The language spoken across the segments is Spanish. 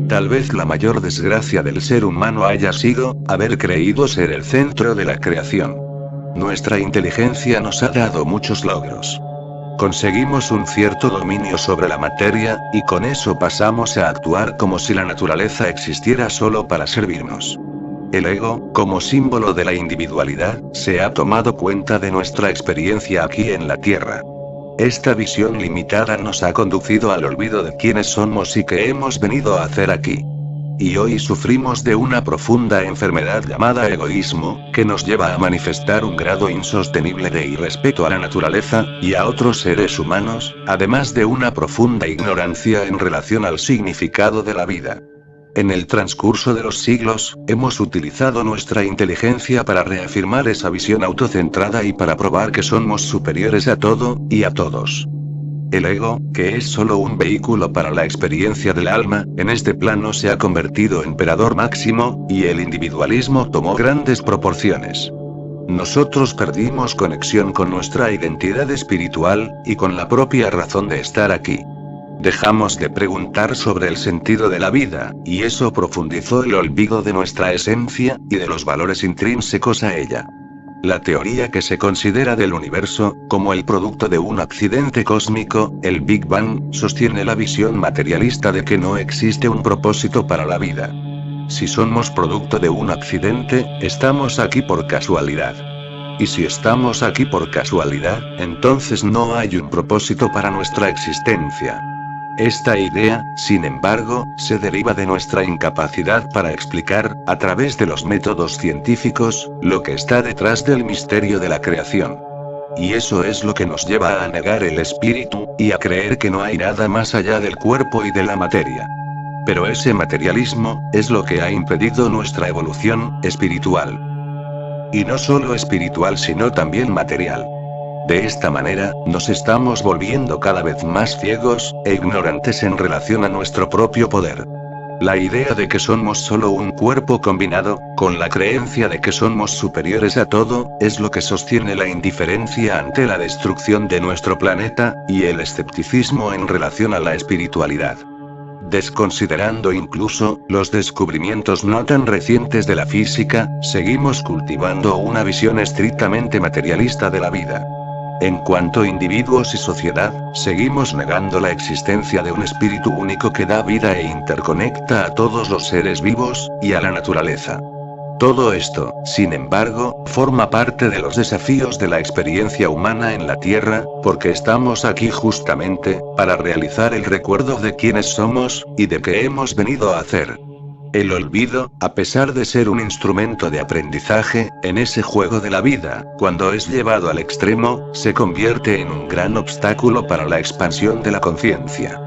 Tal vez la mayor desgracia del ser humano haya sido haber creído ser el centro de la creación. Nuestra inteligencia nos ha dado muchos logros. Conseguimos un cierto dominio sobre la materia, y con eso pasamos a actuar como si la naturaleza existiera solo para servirnos. El ego, como símbolo de la individualidad, se ha tomado cuenta de nuestra experiencia aquí en la Tierra. Esta visión limitada nos ha conducido al olvido de quiénes somos y qué hemos venido a hacer aquí. Y hoy sufrimos de una profunda enfermedad llamada egoísmo, que nos lleva a manifestar un grado insostenible de irrespeto a la naturaleza, y a otros seres humanos, además de una profunda ignorancia en relación al significado de la vida. En el transcurso de los siglos, hemos utilizado nuestra inteligencia para reafirmar esa visión autocentrada y para probar que somos superiores a todo, y a todos. El ego, que es solo un vehículo para la experiencia del alma, en este plano se ha convertido en emperador máximo, y el individualismo tomó grandes proporciones. Nosotros perdimos conexión con nuestra identidad espiritual, y con la propia razón de estar aquí. Dejamos de preguntar sobre el sentido de la vida, y eso profundizó el olvido de nuestra esencia, y de los valores intrínsecos a ella. La teoría que se considera del universo, como el producto de un accidente cósmico, el Big Bang, sostiene la visión materialista de que no existe un propósito para la vida. Si somos producto de un accidente, estamos aquí por casualidad. Y si estamos aquí por casualidad, entonces no hay un propósito para nuestra existencia. Esta idea, sin embargo, se deriva de nuestra incapacidad para explicar, a través de los métodos científicos, lo que está detrás del misterio de la creación. Y eso es lo que nos lleva a negar el espíritu, y a creer que no hay nada más allá del cuerpo y de la materia. Pero ese materialismo, es lo que ha impedido nuestra evolución espiritual. Y no solo espiritual sino también material. De esta manera, nos estamos volviendo cada vez más ciegos, e ignorantes en relación a nuestro propio poder. La idea de que somos solo un cuerpo combinado, con la creencia de que somos superiores a todo, es lo que sostiene la indiferencia ante la destrucción de nuestro planeta, y el escepticismo en relación a la espiritualidad. Desconsiderando incluso los descubrimientos no tan recientes de la física, seguimos cultivando una visión estrictamente materialista de la vida. En cuanto a individuos y sociedad, seguimos negando la existencia de un espíritu único que da vida e interconecta a todos los seres vivos, y a la naturaleza. Todo esto, sin embargo, forma parte de los desafíos de la experiencia humana en la Tierra, porque estamos aquí justamente, para realizar el recuerdo de quiénes somos, y de qué hemos venido a hacer. El olvido, a pesar de ser un instrumento de aprendizaje, en ese juego de la vida, cuando es llevado al extremo, se convierte en un gran obstáculo para la expansión de la conciencia.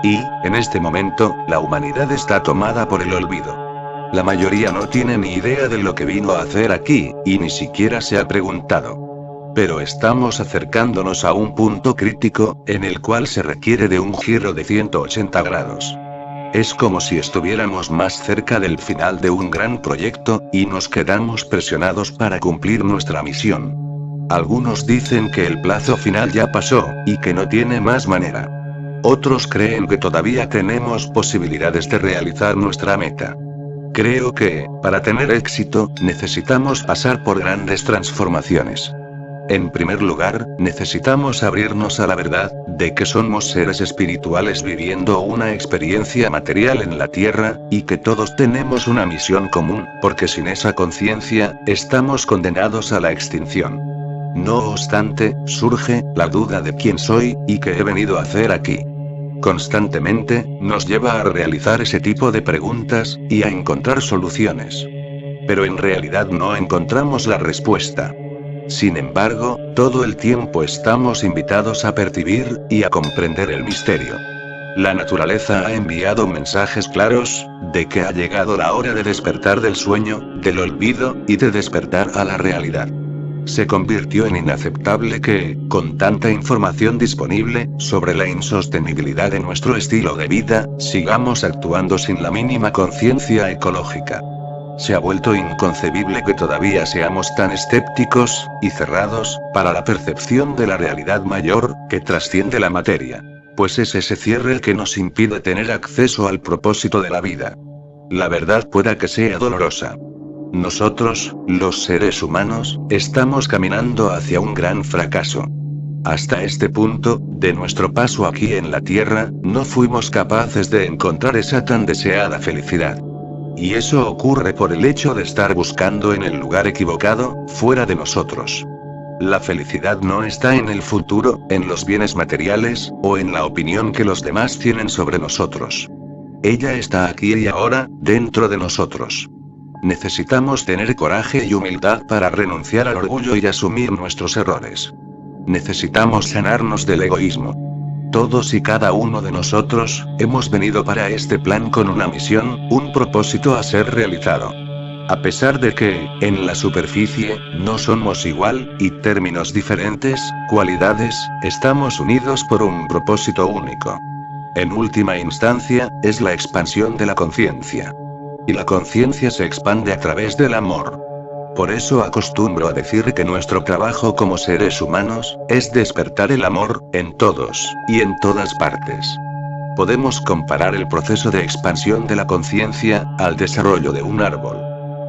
Y, en este momento, la humanidad está tomada por el olvido. La mayoría no tiene ni idea de lo que vino a hacer aquí, y ni siquiera se ha preguntado. Pero estamos acercándonos a un punto crítico, en el cual se requiere de un giro de 180 grados. Es como si estuviéramos más cerca del final de un gran proyecto, y nos quedamos presionados para cumplir nuestra misión. Algunos dicen que el plazo final ya pasó, y que no tiene más manera. Otros creen que todavía tenemos posibilidades de realizar nuestra meta. Creo que, para tener éxito, necesitamos pasar por grandes transformaciones. En primer lugar, necesitamos abrirnos a la verdad, de que somos seres espirituales viviendo una experiencia material en la Tierra, y que todos tenemos una misión común, porque sin esa conciencia, estamos condenados a la extinción. No obstante, surge la duda de quién soy, y qué he venido a hacer aquí. Constantemente, nos lleva a realizar ese tipo de preguntas, y a encontrar soluciones. Pero en realidad no encontramos la respuesta. Sin embargo, todo el tiempo estamos invitados a percibir, y a comprender el misterio. La naturaleza ha enviado mensajes claros, de que ha llegado la hora de despertar del sueño, del olvido, y de despertar a la realidad. Se convirtió en inaceptable que, con tanta información disponible, sobre la insostenibilidad de nuestro estilo de vida, sigamos actuando sin la mínima conciencia ecológica. Se ha vuelto inconcebible que todavía seamos tan escépticos, y cerrados, para la percepción de la realidad mayor, que trasciende la materia. Pues es ese cierre el que nos impide tener acceso al propósito de la vida. La verdad pueda que sea dolorosa. Nosotros, los seres humanos, estamos caminando hacia un gran fracaso. Hasta este punto, de nuestro paso aquí en la Tierra, no fuimos capaces de encontrar esa tan deseada felicidad. Y eso ocurre por el hecho de estar buscando en el lugar equivocado, fuera de nosotros. La felicidad no está en el futuro, en los bienes materiales, o en la opinión que los demás tienen sobre nosotros. Ella está aquí y ahora, dentro de nosotros. Necesitamos tener coraje y humildad para renunciar al orgullo y asumir nuestros errores. Necesitamos sanarnos del egoísmo. Todos y cada uno de nosotros, hemos venido para este plan con una misión, un propósito a ser realizado. A pesar de que, en la superficie, no somos igual, y términos diferentes, cualidades, estamos unidos por un propósito único. En última instancia, es la expansión de la conciencia. Y la conciencia se expande a través del amor. Por eso acostumbro a decir que nuestro trabajo como seres humanos, es despertar el amor, en todos, y en todas partes. Podemos comparar el proceso de expansión de la conciencia, al desarrollo de un árbol.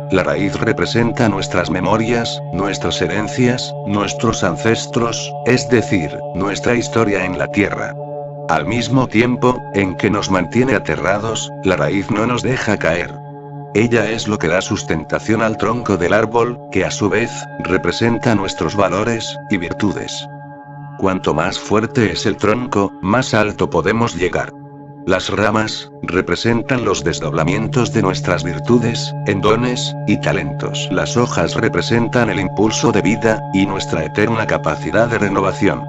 La raíz representa nuestras memorias, nuestras herencias, nuestros ancestros, es decir, nuestra historia en la tierra. Al mismo tiempo, en que nos mantiene aterrados, la raíz no nos deja caer. Ella es lo que da sustentación al tronco del árbol, que a su vez, representa nuestros valores y virtudes. Cuanto más fuerte es el tronco, más alto podemos llegar. Las ramas, representan los desdoblamientos de nuestras virtudes, en dones, y talentos. Las hojas representan el impulso de vida, y nuestra eterna capacidad de renovación.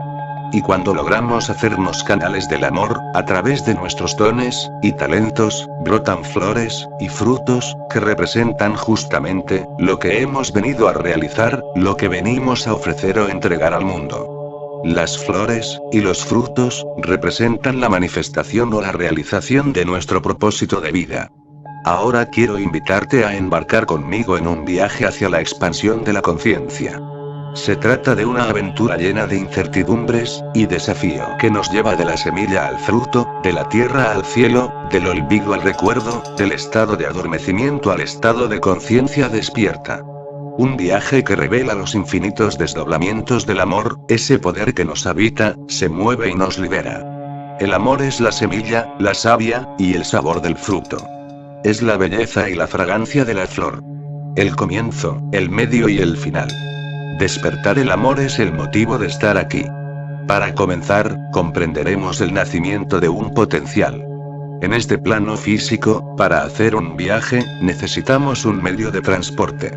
Y cuando logramos hacernos canales del amor, a través de nuestros dones y talentos, brotan flores y frutos, que representan justamente, lo que hemos venido a realizar, lo que venimos a ofrecer o entregar al mundo. Las flores, y los frutos, representan la manifestación o la realización de nuestro propósito de vida. Ahora quiero invitarte a embarcar conmigo en un viaje hacia la expansión de la conciencia. Se trata de una aventura llena de incertidumbres y desafío que nos lleva de la semilla al fruto, de la tierra al cielo, del olvido al recuerdo, del estado de adormecimiento al estado de conciencia despierta. Un viaje que revela los infinitos desdoblamientos del amor, ese poder que nos habita, se mueve y nos libera. El amor es la semilla, la savia, y el sabor del fruto. Es la belleza y la fragancia de la flor. El comienzo, el medio y el final. Despertar el amor es el motivo de estar aquí. Para comenzar, comprenderemos el nacimiento de un potencial. En este plano físico, para hacer un viaje, necesitamos un medio de transporte.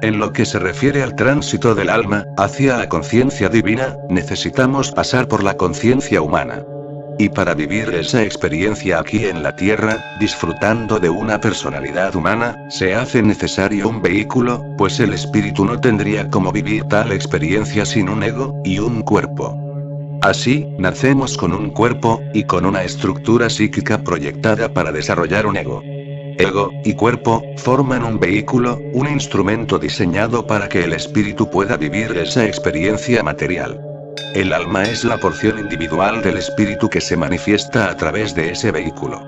En lo que se refiere al tránsito del alma, hacia la conciencia divina, necesitamos pasar por la conciencia humana. Y para vivir esa experiencia aquí en la Tierra, disfrutando de una personalidad humana, se hace necesario un vehículo, pues el espíritu no tendría cómo vivir tal experiencia sin un ego, y un cuerpo. Así, nacemos con un cuerpo, y con una estructura psíquica proyectada para desarrollar un ego. Ego y cuerpo forman un vehículo, un instrumento diseñado para que el espíritu pueda vivir esa experiencia material. El alma es la porción individual del espíritu que se manifiesta a través de ese vehículo.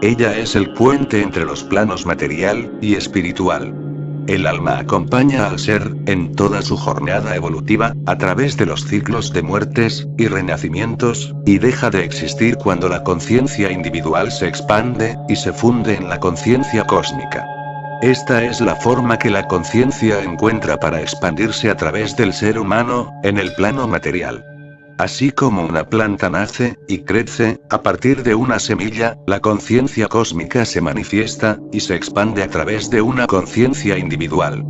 Ella es el puente entre los planos material y espiritual. El alma acompaña al ser, en toda su jornada evolutiva, a través de los ciclos de muertes y renacimientos, y deja de existir cuando la conciencia individual se expande, y se funde en la conciencia cósmica. Esta es la forma que la conciencia encuentra para expandirse a través del ser humano, en el plano material. Así como una planta nace y crece, a partir de una semilla, la conciencia cósmica se manifiesta, y se expande a través de una conciencia individual.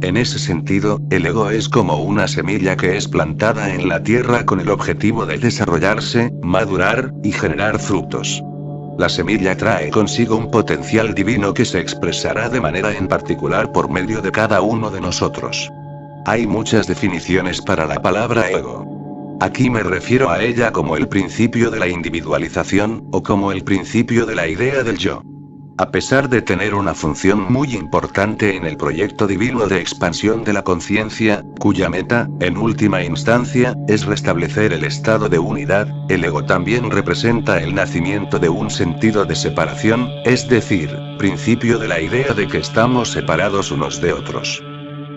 En ese sentido, el ego es como una semilla que es plantada en la tierra con el objetivo de desarrollarse, madurar, y generar frutos. La semilla trae consigo un potencial divino que se expresará de manera en particular por medio de cada uno de nosotros. Hay muchas definiciones para la palabra ego. Aquí me refiero a ella como el principio de la individualización, o como el principio de la idea del yo. A pesar de tener una función muy importante en el proyecto divino de expansión de la conciencia, cuya meta, en última instancia, es restablecer el estado de unidad, el ego también representa el nacimiento de un sentido de separación, es decir, principio de la idea de que estamos separados unos de otros.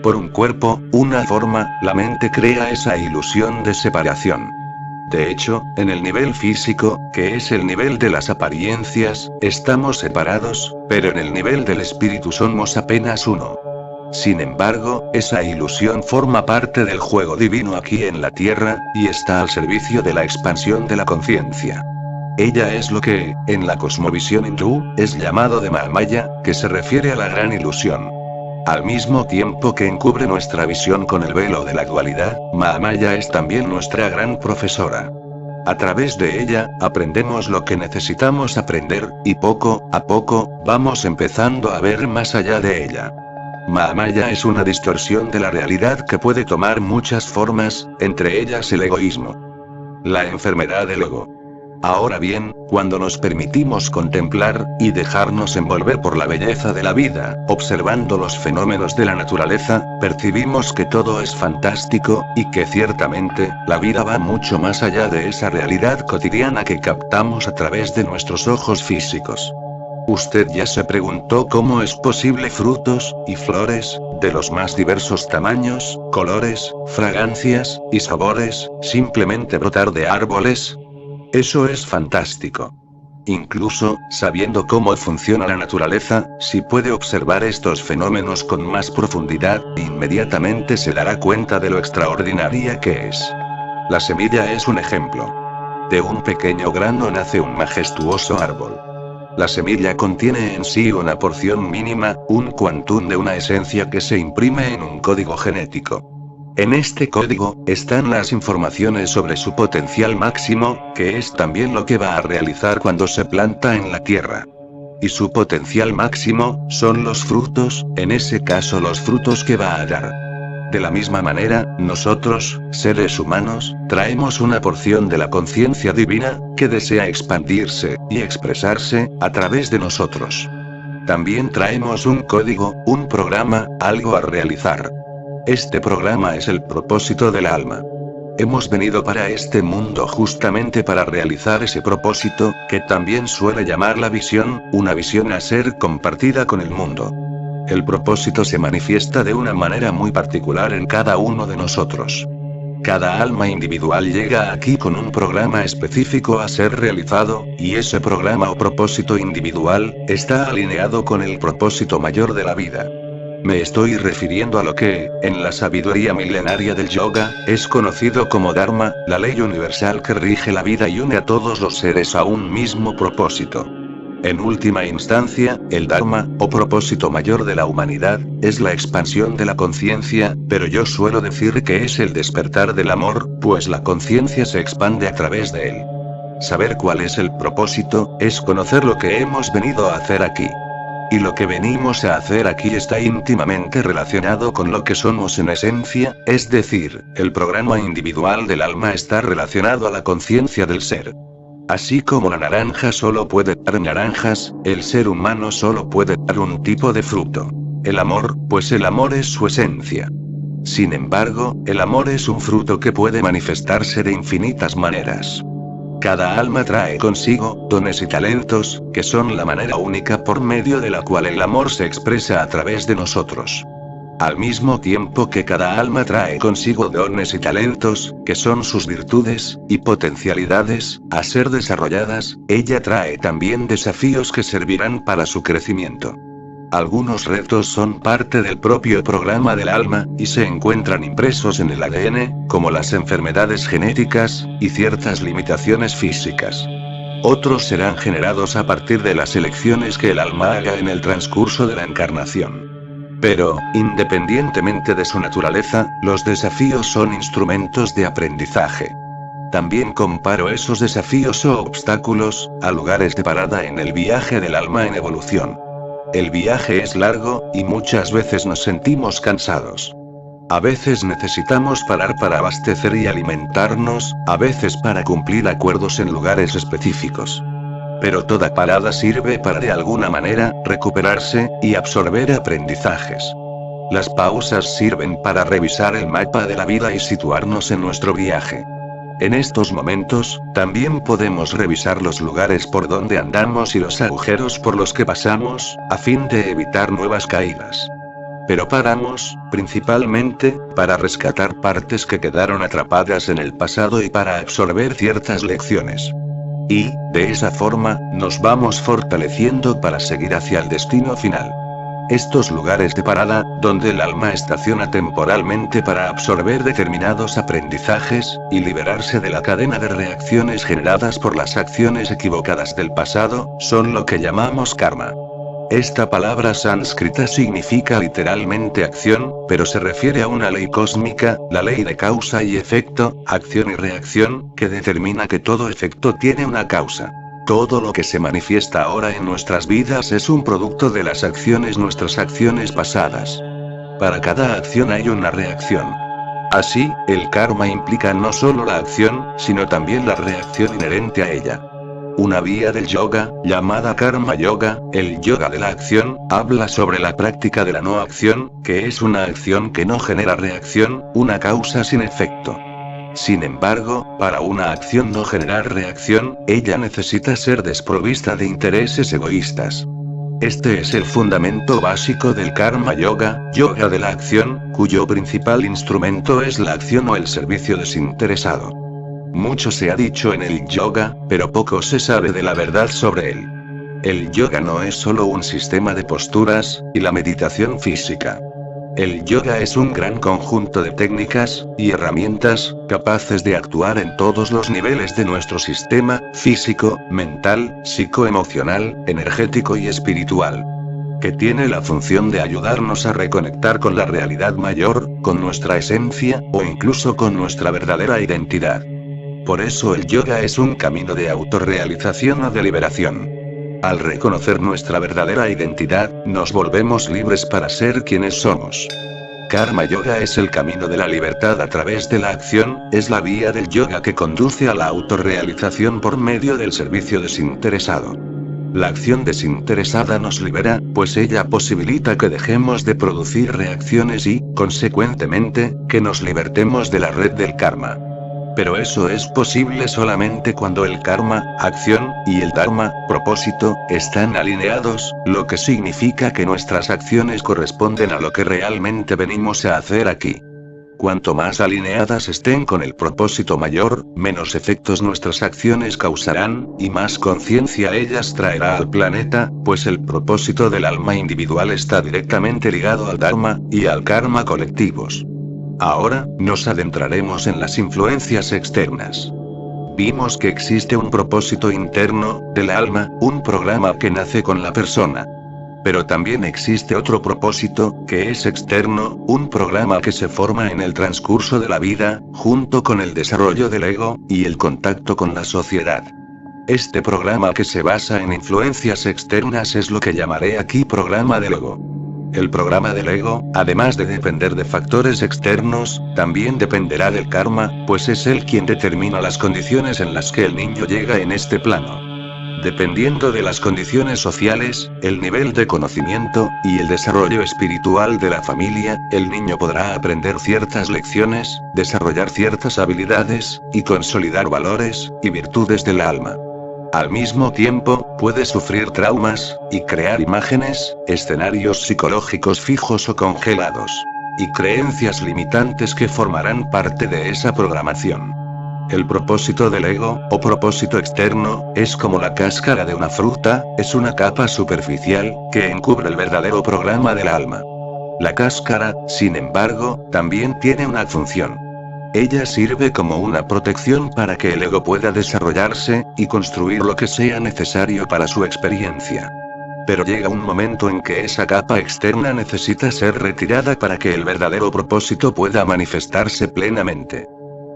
Por un cuerpo, una forma, la mente crea esa ilusión de separación. De hecho, en el nivel físico, que es el nivel de las apariencias, estamos separados, pero en el nivel del espíritu somos apenas uno. Sin embargo, esa ilusión forma parte del juego divino aquí en la Tierra, y está al servicio de la expansión de la conciencia. Ella es lo que, en la cosmovisión hindú, es llamado de Mahamaya, que se refiere a la gran ilusión. Al mismo tiempo que encubre nuestra visión con el velo de la dualidad, Mahamaya es también nuestra gran profesora. A través de ella, aprendemos lo que necesitamos aprender, y poco a poco, vamos empezando a ver más allá de ella. Mahamaya es una distorsión de la realidad que puede tomar muchas formas, entre ellas el egoísmo. La enfermedad del ego. Ahora bien, cuando nos permitimos contemplar, y dejarnos envolver por la belleza de la vida, observando los fenómenos de la naturaleza, percibimos que todo es fantástico, y que ciertamente, la vida va mucho más allá de esa realidad cotidiana que captamos a través de nuestros ojos físicos. Usted ya se preguntó cómo es posible frutos, y flores, de los más diversos tamaños, colores, fragancias, y sabores, simplemente brotar de árboles. Eso es fantástico. Incluso, sabiendo cómo funciona la naturaleza, si puede observar estos fenómenos con más profundidad, inmediatamente se dará cuenta de lo extraordinaria que es. La semilla es un ejemplo. De un pequeño grano nace un majestuoso árbol. La semilla contiene en sí una porción mínima, un quantum de una esencia que se imprime en un código genético. En este código, están las informaciones sobre su potencial máximo, que es también lo que va a realizar cuando se planta en la tierra. Y su potencial máximo, son los frutos, en ese caso los frutos que va a dar. De la misma manera, nosotros, seres humanos, traemos una porción de la conciencia divina, que desea expandirse, y expresarse, a través de nosotros. También traemos un código, un programa, algo a realizar. Este programa es el propósito del alma. Hemos venido para este mundo justamente para realizar ese propósito, que también suele llamar la visión, una visión a ser compartida con el mundo. El propósito se manifiesta de una manera muy particular en cada uno de nosotros. Cada alma individual llega aquí con un programa específico a ser realizado, y ese programa o propósito individual, está alineado con el propósito mayor de la vida. Me estoy refiriendo a lo que, en la sabiduría milenaria del yoga, es conocido como Dharma, la ley universal que rige la vida y une a todos los seres a un mismo propósito. En última instancia, el Dharma, o propósito mayor de la humanidad, es la expansión de la conciencia, pero yo suelo decir que es el despertar del amor, pues la conciencia se expande a través de él. Saber cuál es el propósito, es conocer lo que hemos venido a hacer aquí. Y lo que venimos a hacer aquí está íntimamente relacionado con lo que somos en esencia, es decir, el programa individual del alma está relacionado a la conciencia del ser. Así como la naranja solo puede dar naranjas, el ser humano solo puede dar un tipo de fruto. El amor, pues el amor es su esencia. Sin embargo, el amor es un fruto que puede manifestarse de infinitas maneras. Cada alma trae consigo dones y talentos, que son la manera única por medio de la cual el amor se expresa a través de nosotros. Al mismo tiempo que cada alma trae consigo dones y talentos, que son sus virtudes y potencialidades, a ser desarrolladas, ella trae también desafíos que servirán para su crecimiento. Algunos retos son parte del propio programa del alma, y se encuentran impresos en el ADN, como las enfermedades genéticas, y ciertas limitaciones físicas. Otros serán generados a partir de las elecciones que el alma haga en el transcurso de la encarnación. Pero, independientemente de su naturaleza, los desafíos son instrumentos de aprendizaje. También comparo esos desafíos o obstáculos, a lugares de parada en el viaje del alma en evolución. El viaje es largo, y muchas veces nos sentimos cansados. A veces necesitamos parar para abastecer y alimentarnos, a veces para cumplir acuerdos en lugares específicos. Pero toda parada sirve para de alguna manera, recuperarse, y absorber aprendizajes. Las pausas sirven para revisar el mapa de la vida y situarnos en nuestro viaje. En estos momentos, también podemos revisar los lugares por donde andamos y los agujeros por los que pasamos, a fin de evitar nuevas caídas. Pero paramos, principalmente, para rescatar partes que quedaron atrapadas en el pasado y para absorber ciertas lecciones. Y, de esa forma, nos vamos fortaleciendo para seguir hacia el destino final. Estos lugares de parada, donde el alma estaciona temporalmente para absorber determinados aprendizajes, y liberarse de la cadena de reacciones generadas por las acciones equivocadas del pasado, son lo que llamamos karma. Esta palabra sánscrita significa literalmente acción, pero se refiere a una ley cósmica, la ley de causa y efecto, acción y reacción, que determina que todo efecto tiene una causa. Todo lo que se manifiesta ahora en nuestras vidas es un producto de nuestras acciones pasadas. Para cada acción hay una reacción. Así, el karma implica no solo la acción, sino también la reacción inherente a ella. Una vía del yoga, llamada Karma Yoga, el yoga de la acción, habla sobre la práctica de la no acción, que es una acción que no genera reacción, una causa sin efecto. Sin embargo, para una acción no generar reacción, ella necesita ser desprovista de intereses egoístas. Este es el fundamento básico del Karma Yoga, yoga de la acción, cuyo principal instrumento es la acción o el servicio desinteresado. Mucho se ha dicho en el yoga, pero poco se sabe de la verdad sobre él. El yoga no es solo un sistema de posturas, y la meditación física. El yoga es un gran conjunto de técnicas y herramientas, capaces de actuar en todos los niveles de nuestro sistema, físico, mental, psicoemocional, energético y espiritual. Que tiene la función de ayudarnos a reconectar con la realidad mayor, con nuestra esencia, o incluso con nuestra verdadera identidad. Por eso el yoga es un camino de autorrealización o de liberación. Al reconocer nuestra verdadera identidad, nos volvemos libres para ser quienes somos. Karma Yoga es el camino de la libertad a través de la acción, es la vía del yoga que conduce a la autorrealización por medio del servicio desinteresado. La acción desinteresada nos libera, pues ella posibilita que dejemos de producir reacciones y, consecuentemente, que nos libertemos de la red del karma. Pero eso es posible solamente cuando el karma, acción, y el dharma, propósito, están alineados, lo que significa que nuestras acciones corresponden a lo que realmente venimos a hacer aquí. Cuanto más alineadas estén con el propósito mayor, menos efectos nuestras acciones causarán, y más conciencia ellas traerá al planeta, pues el propósito del alma individual está directamente ligado al dharma, y al karma colectivos. Ahora, nos adentraremos en las influencias externas. Vimos que existe un propósito interno, del alma, un programa que nace con la persona. Pero también existe otro propósito, que es externo, un programa que se forma en el transcurso de la vida, junto con el desarrollo del ego, y el contacto con la sociedad. Este programa que se basa en influencias externas es lo que llamaré aquí programa del ego. El programa del ego, además de depender de factores externos, también dependerá del karma, pues es él quien determina las condiciones en las que el niño llega en este plano. Dependiendo de las condiciones sociales, el nivel de conocimiento, y el desarrollo espiritual de la familia, el niño podrá aprender ciertas lecciones, desarrollar ciertas habilidades, y consolidar valores, y virtudes del alma. Al mismo tiempo, puede sufrir traumas, y crear imágenes, escenarios psicológicos fijos o congelados. Y creencias limitantes que formarán parte de esa programación. El propósito del ego, o propósito externo, es como la cáscara de una fruta, es una capa superficial, que encubre el verdadero programa del alma. La cáscara, sin embargo, también tiene una función. Ella sirve como una protección para que el ego pueda desarrollarse, y construir lo que sea necesario para su experiencia. Pero llega un momento en que esa capa externa necesita ser retirada para que el verdadero propósito pueda manifestarse plenamente.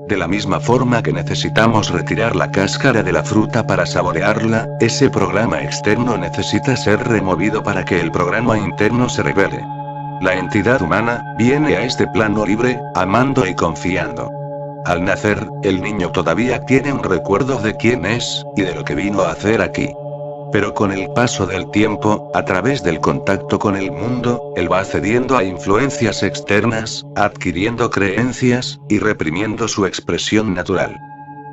De la misma forma que necesitamos retirar la cáscara de la fruta para saborearla, ese programa externo necesita ser removido para que el programa interno se revele. La entidad humana viene a este plano libre, amando y confiando. Al nacer, el niño todavía tiene un recuerdo de quién es, y de lo que vino a hacer aquí. Pero con el paso del tiempo, a través del contacto con el mundo, él va cediendo a influencias externas, adquiriendo creencias, y reprimiendo su expresión natural.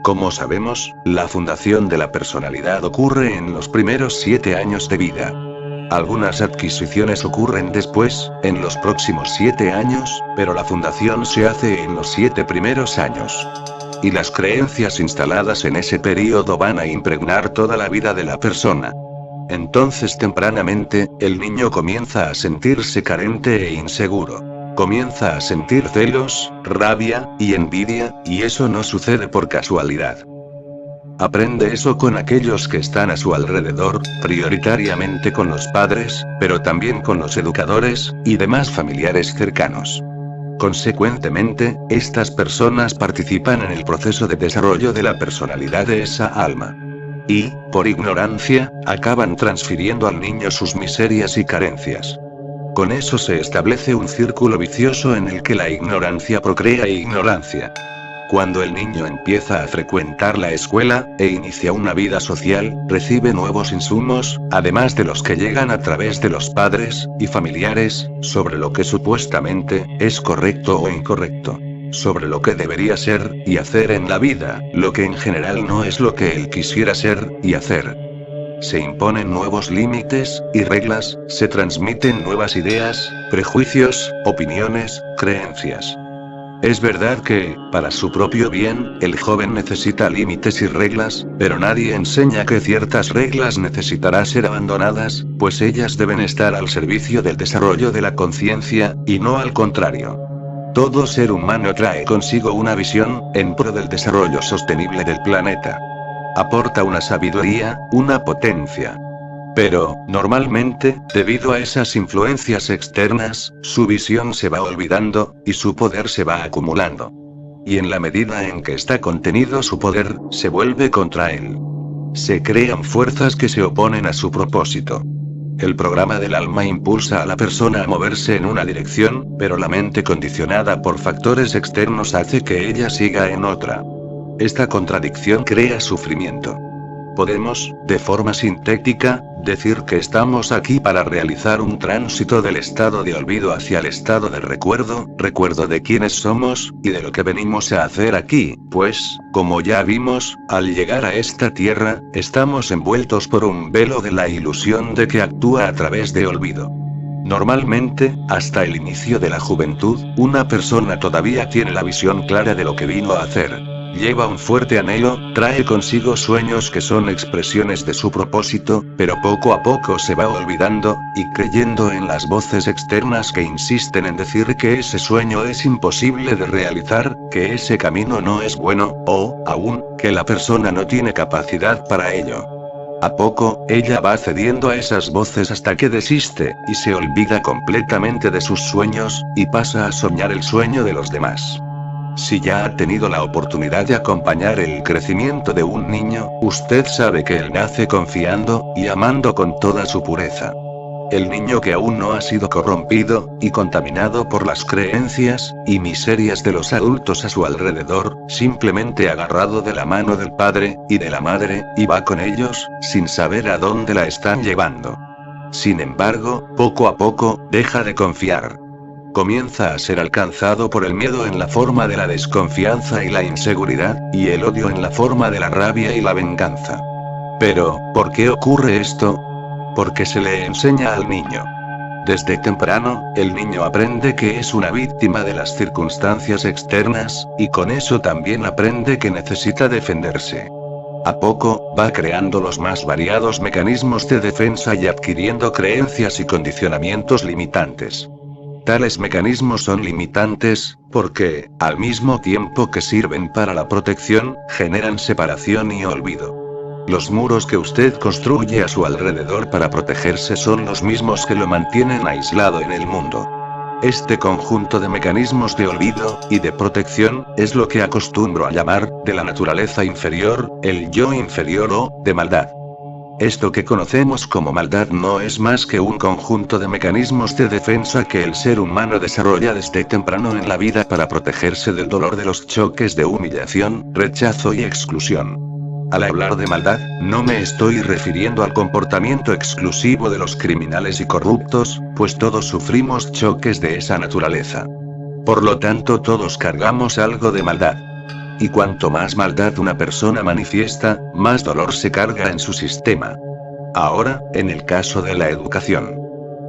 Como sabemos, la fundación de la personalidad ocurre en los primeros 7 años de vida. Algunas adquisiciones ocurren después, en los próximos 7 años, pero la fundación se hace en los 7 primeros años. Y las creencias instaladas en ese período van a impregnar toda la vida de la persona. Entonces tempranamente, el niño comienza a sentirse carente e inseguro. Comienza a sentir celos, rabia, y envidia, y eso no sucede por casualidad. Aprende eso con aquellos que están a su alrededor, prioritariamente con los padres, pero también con los educadores, y demás familiares cercanos. Consecuentemente, estas personas participan en el proceso de desarrollo de la personalidad de esa alma. Y, por ignorancia, acaban transfiriendo al niño sus miserias y carencias. Con eso se establece un círculo vicioso en el que la ignorancia procrea ignorancia. Cuando el niño empieza a frecuentar la escuela, e inicia una vida social, recibe nuevos insumos, además de los que llegan a través de los padres y familiares, sobre lo que supuestamente es correcto o incorrecto. Sobre lo que debería ser y hacer en la vida, lo que en general no es lo que él quisiera ser y hacer. Se imponen nuevos límites y reglas, se transmiten nuevas ideas, prejuicios, opiniones, creencias. Es verdad que, para su propio bien, el joven necesita límites y reglas, pero nadie enseña que ciertas reglas necesitarán ser abandonadas, pues ellas deben estar al servicio del desarrollo de la conciencia, y no al contrario. Todo ser humano trae consigo una visión, en pro del desarrollo sostenible del planeta. Aporta una sabiduría, una potencia. Pero, normalmente, debido a esas influencias externas, su visión se va olvidando, y su poder se va acumulando. Y en la medida en que está contenido su poder, se vuelve contra él. Se crean fuerzas que se oponen a su propósito. El programa del alma impulsa a la persona a moverse en una dirección, pero la mente condicionada por factores externos hace que ella siga en otra. Esta contradicción crea sufrimiento. Podemos, de forma sintética, decir que estamos aquí para realizar un tránsito del estado de olvido hacia el estado de recuerdo de quiénes somos, y de lo que venimos a hacer aquí, pues, como ya vimos, al llegar a esta tierra, estamos envueltos por un velo de la ilusión de que actúa a través de olvido. Normalmente, hasta el inicio de la juventud, una persona todavía tiene la visión clara de lo que vino a hacer. Lleva un fuerte anhelo, trae consigo sueños que son expresiones de su propósito, pero poco a poco se va olvidando, y creyendo en las voces externas que insisten en decir que ese sueño es imposible de realizar, que ese camino no es bueno, o, aún, que la persona no tiene capacidad para ello. A poco, ella va cediendo a esas voces hasta que desiste, y se olvida completamente de sus sueños, y pasa a soñar el sueño de los demás. Si ya ha tenido la oportunidad de acompañar el crecimiento de un niño, usted sabe que él nace confiando, y amando con toda su pureza. El niño que aún no ha sido corrompido, y contaminado por las creencias, y miserias de los adultos a su alrededor, simplemente agarrado de la mano del padre, y de la madre, y va con ellos, sin saber a dónde la están llevando. Sin embargo, poco a poco, deja de confiar. Comienza a ser alcanzado por el miedo en la forma de la desconfianza y la inseguridad, y el odio en la forma de la rabia y la venganza. Pero, ¿por qué ocurre esto? Porque se le enseña al niño. Desde temprano, el niño aprende que es una víctima de las circunstancias externas, y con eso también aprende que necesita defenderse. A poco, va creando los más variados mecanismos de defensa y adquiriendo creencias y condicionamientos limitantes. Tales mecanismos son limitantes, porque, al mismo tiempo que sirven para la protección, generan separación y olvido. Los muros que usted construye a su alrededor para protegerse son los mismos que lo mantienen aislado en el mundo. Este conjunto de mecanismos de olvido y de protección es lo que acostumbro a llamar, de la naturaleza inferior, el yo inferior o, de maldad. Esto que conocemos como maldad no es más que un conjunto de mecanismos de defensa que el ser humano desarrolla desde temprano en la vida para protegerse del dolor de los choques de humillación, rechazo y exclusión. al hablar de maldad, no me estoy refiriendo al comportamiento exclusivo de los criminales y corruptos, pues todos sufrimos choques de esa naturaleza. Por lo tanto, todos cargamos algo de maldad. Y cuanto más maldad una persona manifiesta, más dolor se carga en su sistema. Ahora, en el caso de la educación.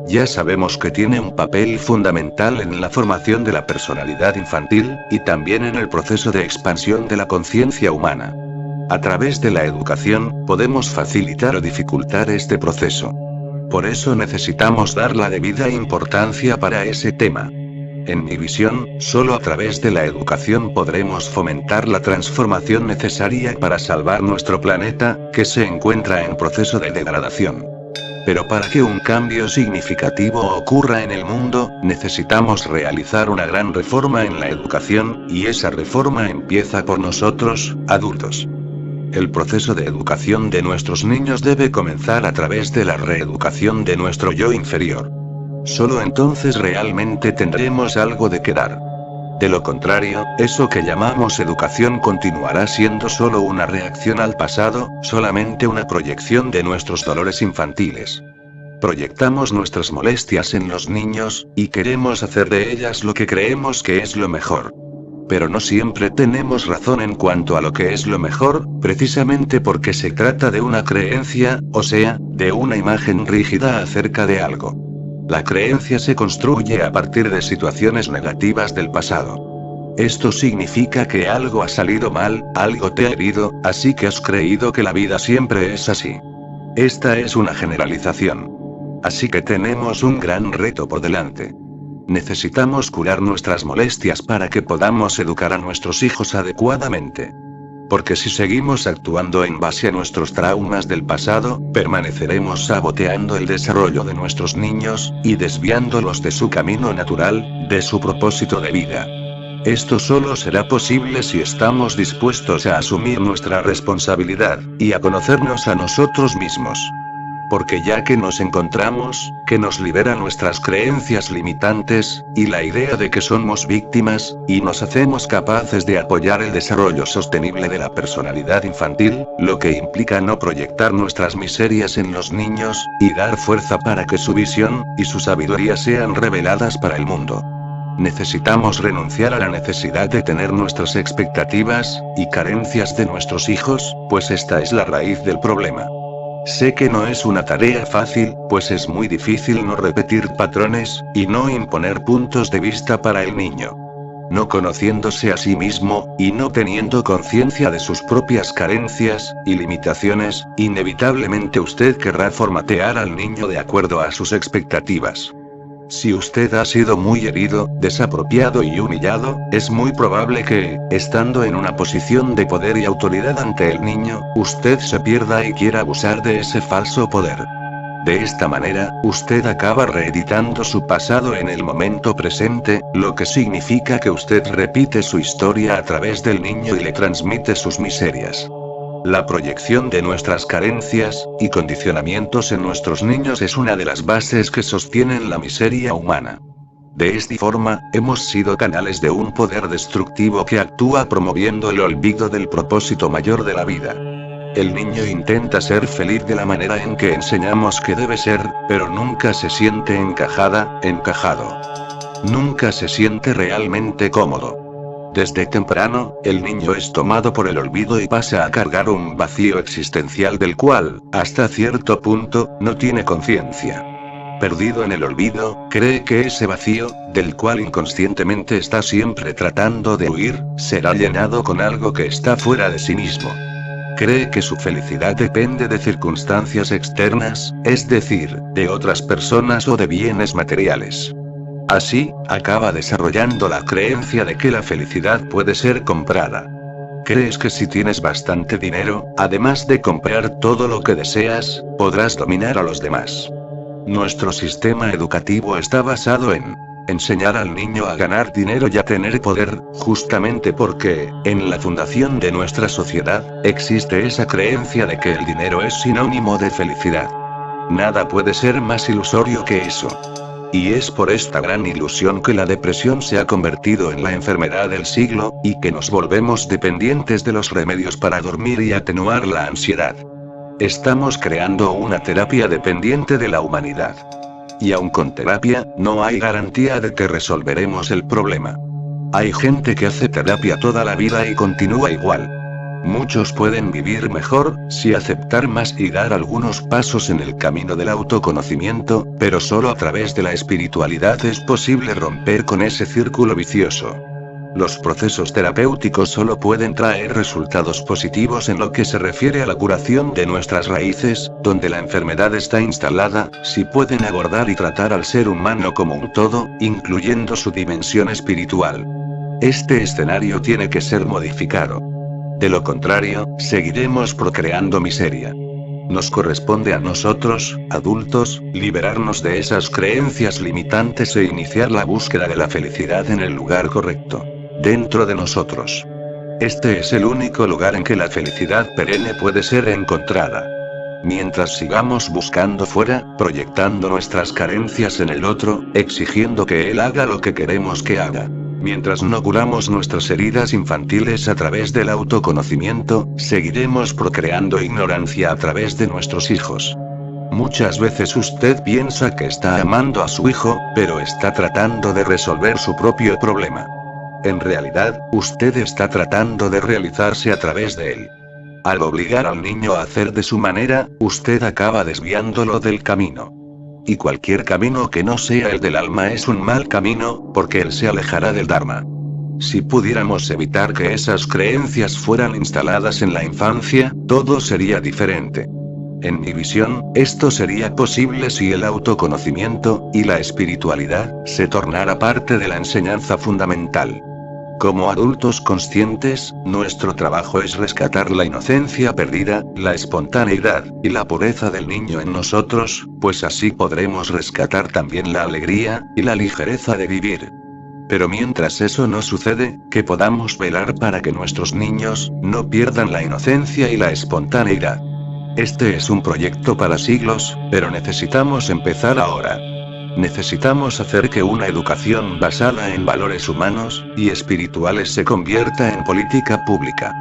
Ya sabemos que tiene un papel fundamental en la formación de la personalidad infantil, y también en el proceso de expansión de la conciencia humana. A través de la educación, podemos facilitar o dificultar este proceso. Por eso necesitamos dar la debida importancia para ese tema. En mi visión, solo a través de la educación podremos fomentar la transformación necesaria para salvar nuestro planeta, que se encuentra en proceso de degradación. Pero para que un cambio significativo ocurra en el mundo, necesitamos realizar una gran reforma en la educación, y esa reforma empieza por nosotros, adultos. El proceso de educación de nuestros niños debe comenzar a través de la reeducación de nuestro yo inferior. Solo entonces realmente tendremos algo de qué dar. De lo contrario, eso que llamamos educación continuará siendo solo una reacción al pasado, solamente una proyección de nuestros dolores infantiles. Proyectamos nuestras molestias en los niños, y queremos hacer de ellas lo que creemos que es lo mejor. Pero no siempre tenemos razón en cuanto a lo que es lo mejor, precisamente porque se trata de una creencia, o sea, de una imagen rígida acerca de algo. La creencia se construye a partir de situaciones negativas del pasado. Esto significa que algo ha salido mal, algo te ha herido, así que has creído que la vida siempre es así. Esta es una generalización. Así que tenemos un gran reto por delante. Necesitamos curar nuestras molestias para que podamos educar a nuestros hijos adecuadamente. Porque si seguimos actuando en base a nuestros traumas del pasado, permaneceremos saboteando el desarrollo de nuestros niños, y desviándolos de su camino natural, de su propósito de vida. Esto solo será posible si estamos dispuestos a asumir nuestra responsabilidad, y a conocernos a nosotros mismos. Porque ya que nos encontramos, que nos libera nuestras creencias limitantes, y la idea de que somos víctimas, y nos hacemos capaces de apoyar el desarrollo sostenible de la personalidad infantil, lo que implica no proyectar nuestras miserias en los niños, y dar fuerza para que su visión, y su sabiduría sean reveladas para el mundo. Necesitamos renunciar a la necesidad de tener nuestras expectativas, y carencias de nuestros hijos, pues esta es la raíz del problema. Sé que no es una tarea fácil, pues es muy difícil no repetir patrones, y no imponer puntos de vista para el niño. No conociéndose a sí mismo, y no teniendo conciencia de sus propias carencias y limitaciones, inevitablemente usted querrá formatear al niño de acuerdo a sus expectativas. Si usted ha sido muy herido, desapropiado y humillado, es muy probable que, estando en una posición de poder y autoridad ante el niño, usted se pierda y quiera abusar de ese falso poder. De esta manera, usted acaba reeditando su pasado en el momento presente, lo que significa que usted repite su historia a través del niño y le transmite sus miserias. La proyección de nuestras carencias y condicionamientos en nuestros niños es una de las bases que sostienen la miseria humana. De esta forma, hemos sido canales de un poder destructivo que actúa promoviendo el olvido del propósito mayor de la vida. El niño intenta ser feliz de la manera en que enseñamos que debe ser, pero nunca se siente encajado. Nunca se siente realmente cómodo. Desde temprano, el niño es tomado por el olvido y pasa a cargar un vacío existencial del cual, hasta cierto punto, no tiene conciencia. Perdido en el olvido, cree que ese vacío, del cual inconscientemente está siempre tratando de huir, será llenado con algo que está fuera de sí mismo. Cree que su felicidad depende de circunstancias externas, es decir, de otras personas o de bienes materiales. Así, acaba desarrollando la creencia de que la felicidad puede ser comprada. Crees que si tienes bastante dinero, además de comprar todo lo que deseas, podrás dominar a los demás. Nuestro sistema educativo está basado en enseñar al niño a ganar dinero y a tener poder, justamente porque, en la fundación de nuestra sociedad, existe esa creencia de que el dinero es sinónimo de felicidad. Nada puede ser más ilusorio que eso. Y es por esta gran ilusión que la depresión se ha convertido en la enfermedad del siglo, y que nos volvemos dependientes de los remedios para dormir y atenuar la ansiedad. Estamos creando una terapia dependiente de la humanidad. Y aun con terapia, no hay garantía de que resolveremos el problema. Hay gente que hace terapia toda la vida y continúa igual. Muchos pueden vivir mejor, si aceptar más y dar algunos pasos en el camino del autoconocimiento, pero solo a través de la espiritualidad es posible romper con ese círculo vicioso. Los procesos terapéuticos solo pueden traer resultados positivos en lo que se refiere a la curación de nuestras raíces, donde la enfermedad está instalada, si pueden abordar y tratar al ser humano como un todo, incluyendo su dimensión espiritual. Este escenario tiene que ser modificado. De lo contrario, seguiremos procreando miseria. Nos corresponde a nosotros, adultos, liberarnos de esas creencias limitantes e iniciar la búsqueda de la felicidad en el lugar correcto. Dentro de nosotros. Este es el único lugar en que la felicidad perenne puede ser encontrada. Mientras sigamos buscando fuera, proyectando nuestras carencias en el otro, exigiendo que él haga lo que queremos que haga. Mientras no curamos nuestras heridas infantiles a través del autoconocimiento, seguiremos procreando ignorancia a través de nuestros hijos. Muchas veces usted piensa que está amando a su hijo, pero está tratando de resolver su propio problema. En realidad, usted está tratando de realizarse a través de él. Al obligar al niño a hacer de su manera, usted acaba desviándolo del camino. Y cualquier camino que no sea el del alma es un mal camino, porque él se alejará del Dharma. Si pudiéramos evitar que esas creencias fueran instaladas en la infancia, todo sería diferente. En mi visión, esto sería posible si el autoconocimiento, y la espiritualidad, se tornara parte de la enseñanza fundamental. Como adultos conscientes, nuestro trabajo es rescatar la inocencia perdida, la espontaneidad, y la pureza del niño en nosotros, pues así podremos rescatar también la alegría, y la ligereza de vivir. Pero mientras eso no sucede, que podamos velar para que nuestros niños, no pierdan la inocencia y la espontaneidad. Este es un proyecto para siglos, pero necesitamos empezar ahora. Necesitamos hacer que una educación basada en valores humanos y espirituales se convierta en política pública.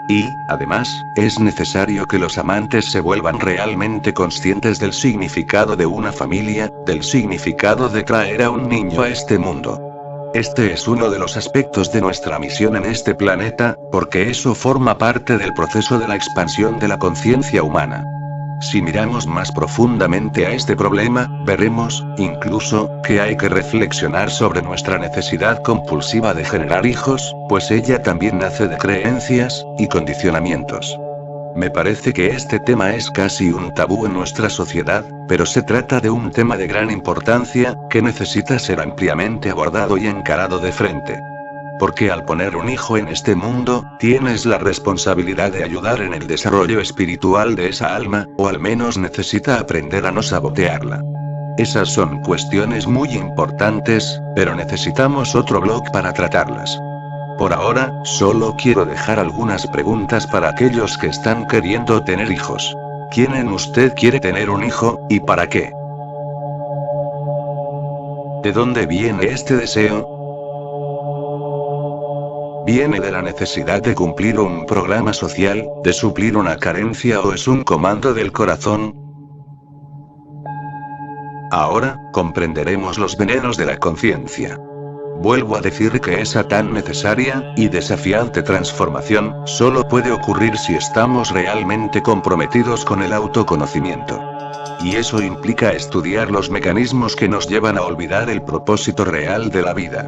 Y, además, es necesario que los amantes se vuelvan realmente conscientes del significado de una familia, del significado de traer a un niño a este mundo. Este es uno de los aspectos de nuestra misión en este planeta, porque eso forma parte del proceso de la expansión de la conciencia humana. Si miramos más profundamente a este problema, veremos, incluso, que hay que reflexionar sobre nuestra necesidad compulsiva de generar hijos, pues ella también nace de creencias y condicionamientos. Me parece que este tema es casi un tabú en nuestra sociedad, pero se trata de un tema de gran importancia, que necesita ser ampliamente abordado y encarado de frente. Porque al poner un hijo en este mundo, tienes la responsabilidad de ayudar en el desarrollo espiritual de esa alma, o al menos necesita aprender a no sabotearla. Esas son cuestiones muy importantes, pero necesitamos otro blog para tratarlas. Por ahora, solo quiero dejar algunas preguntas para aquellos que están queriendo tener hijos. ¿Quién en usted quiere tener un hijo, y para qué? ¿De dónde viene este deseo? ¿Viene de la necesidad de cumplir un programa social, de suplir una carencia o es un comando del corazón? Ahora, comprenderemos los venenos de la conciencia. Vuelvo a decir que esa tan necesaria y desafiante transformación solo puede ocurrir si estamos realmente comprometidos con el autoconocimiento. Y eso implica estudiar los mecanismos que nos llevan a olvidar el propósito real de la vida.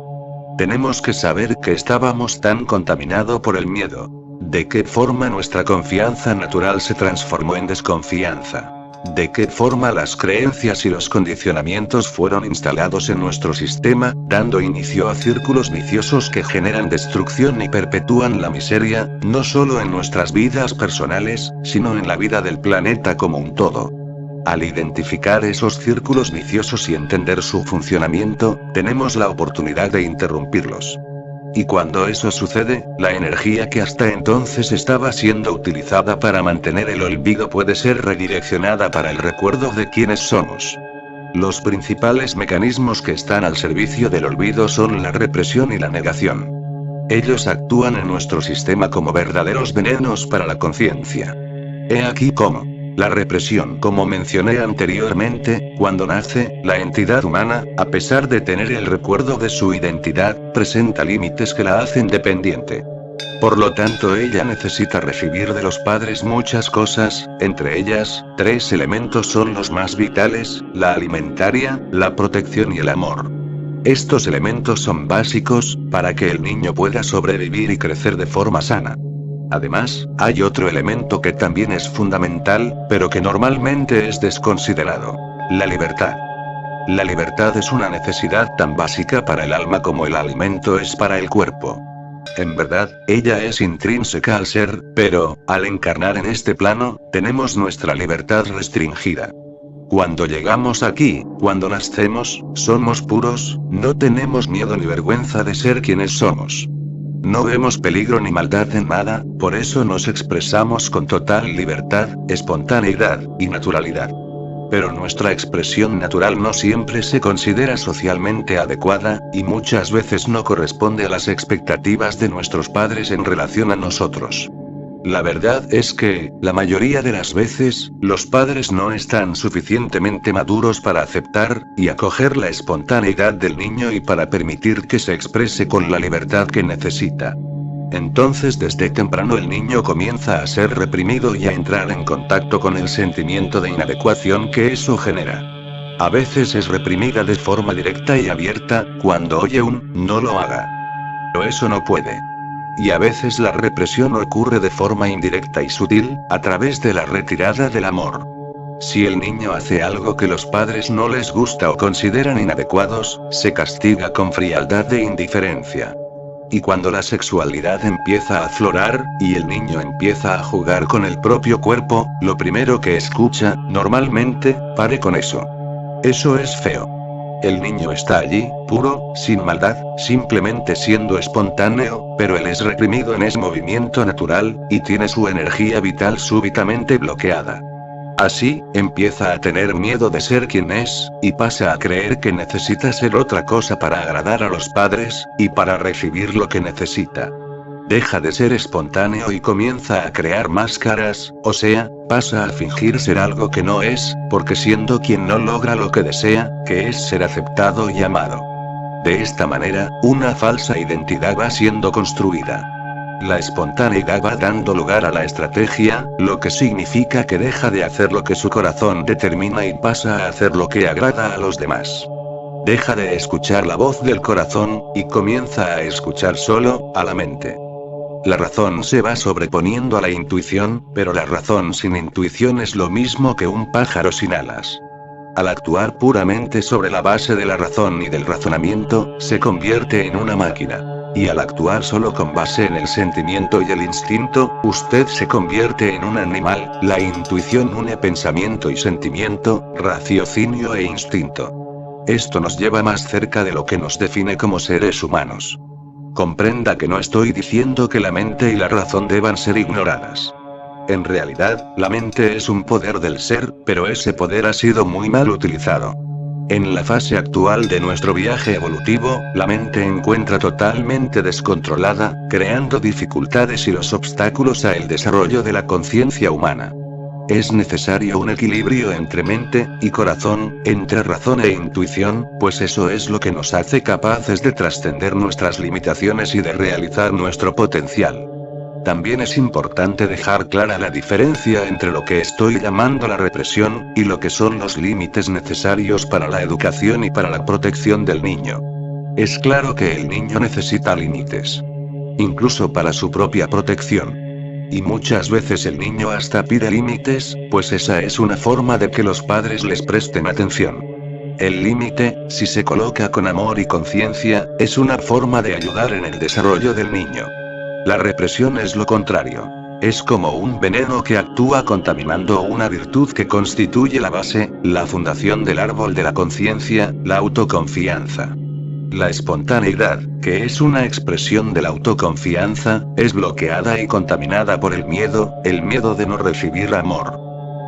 Tenemos que saber que estábamos tan contaminados por el miedo. ¿De qué forma nuestra confianza natural se transformó en desconfianza? ¿De qué forma las creencias y los condicionamientos fueron instalados en nuestro sistema, dando inicio a círculos viciosos que generan destrucción y perpetúan la miseria, no solo en nuestras vidas personales, sino en la vida del planeta como un todo? Al identificar esos círculos viciosos y entender su funcionamiento, tenemos la oportunidad de interrumpirlos. Y cuando eso sucede, la energía que hasta entonces estaba siendo utilizada para mantener el olvido puede ser redireccionada para el recuerdo de quiénes somos. Los principales mecanismos que están al servicio del olvido son la represión y la negación. Ellos actúan en nuestro sistema como verdaderos venenos para la conciencia. He aquí cómo. La represión, como mencioné anteriormente, cuando nace, la entidad humana, a pesar de tener el recuerdo de su identidad, presenta límites que la hacen dependiente. Por lo tanto, ella necesita recibir de los padres muchas cosas, entre ellas, 3 elementos son los más vitales: la alimentaria, la protección y el amor. Estos elementos son básicos, para que el niño pueda sobrevivir y crecer de forma sana. Además, hay otro elemento que también es fundamental, pero que normalmente es desconsiderado: la libertad. La libertad es una necesidad tan básica para el alma como el alimento es para el cuerpo. En verdad, ella es intrínseca al ser, pero, al encarnar en este plano, tenemos nuestra libertad restringida. Cuando llegamos aquí, cuando nacemos, somos puros, no tenemos miedo ni vergüenza de ser quienes somos. No vemos peligro ni maldad en nada, por eso nos expresamos con total libertad, espontaneidad y naturalidad. Pero nuestra expresión natural no siempre se considera socialmente adecuada, y muchas veces no corresponde a las expectativas de nuestros padres en relación a nosotros. La verdad es que, la mayoría de las veces, los padres no están suficientemente maduros para aceptar y acoger la espontaneidad del niño y para permitir que se exprese con la libertad que necesita. Entonces, desde temprano el niño comienza a ser reprimido y a entrar en contacto con el sentimiento de inadecuación que eso genera. A veces es reprimida de forma directa y abierta, cuando oye un "no lo haga". Pero eso no puede. Y a veces la represión ocurre de forma indirecta y sutil, a través de la retirada del amor. Si el niño hace algo que los padres no les gusta o consideran inadecuados, se castiga con frialdad e indiferencia. Y cuando la sexualidad empieza a aflorar, y el niño empieza a jugar con el propio cuerpo, lo primero que escucha, normalmente: "pare con eso. Eso es feo". El niño está allí, puro, sin maldad, simplemente siendo espontáneo, pero él es reprimido en ese movimiento natural, y tiene su energía vital súbitamente bloqueada. Así, empieza a tener miedo de ser quien es, y pasa a creer que necesita ser otra cosa para agradar a los padres, y para recibir lo que necesita. Deja de ser espontáneo y comienza a crear máscaras, o sea, pasa a fingir ser algo que no es, porque siendo quien no logra lo que desea, que es ser aceptado y amado. De esta manera, una falsa identidad va siendo construida. La espontaneidad va dando lugar a la estrategia, lo que significa que deja de hacer lo que su corazón determina y pasa a hacer lo que agrada a los demás. Deja de escuchar la voz del corazón, y comienza a escuchar solo a la mente. La razón se va sobreponiendo a la intuición, pero la razón sin intuición es lo mismo que un pájaro sin alas. Al actuar puramente sobre la base de la razón y del razonamiento, se convierte en una máquina. Y al actuar solo con base en el sentimiento y el instinto, usted se convierte en un animal. La intuición une pensamiento y sentimiento, raciocinio e instinto. Esto nos lleva más cerca de lo que nos define como seres humanos. Comprenda que no estoy diciendo que la mente y la razón deban ser ignoradas. En realidad, la mente es un poder del ser, pero ese poder ha sido muy mal utilizado. En la fase actual de nuestro viaje evolutivo, la mente encuentra totalmente descontrolada, creando dificultades y los obstáculos a el desarrollo de la conciencia humana. Es necesario un equilibrio entre mente y corazón, entre razón e intuición, pues eso es lo que nos hace capaces de trascender nuestras limitaciones y de realizar nuestro potencial. También es importante dejar clara la diferencia entre lo que estoy llamando la represión, y lo que son los límites necesarios para la educación y para la protección del niño. Es claro que el niño necesita límites. Incluso para su propia protección. Y muchas veces el niño hasta pide límites, pues esa es una forma de que los padres les presten atención. El límite, si se coloca con amor y conciencia, es una forma de ayudar en el desarrollo del niño. La represión es lo contrario. Es como un veneno que actúa contaminando una virtud que constituye la base, la fundación del árbol de la conciencia, la autoconfianza. La espontaneidad, que es una expresión de la autoconfianza, es bloqueada y contaminada por el miedo de no recibir amor.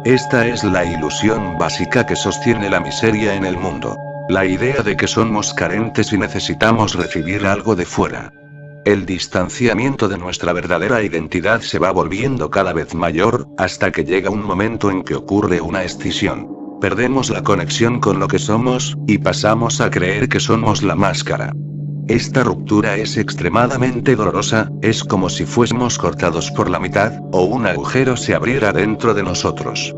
Esta es la ilusión básica que sostiene la miseria en el mundo. La idea de que somos carentes y necesitamos recibir algo de fuera. El distanciamiento de nuestra verdadera identidad se va volviendo cada vez mayor, hasta que llega un momento en que ocurre una escisión. Perdemos la conexión con lo que somos, y pasamos a creer que somos la máscara. Esta ruptura es extremadamente dolorosa, es como si fuésemos cortados por la mitad, o un agujero se abriera dentro de nosotros.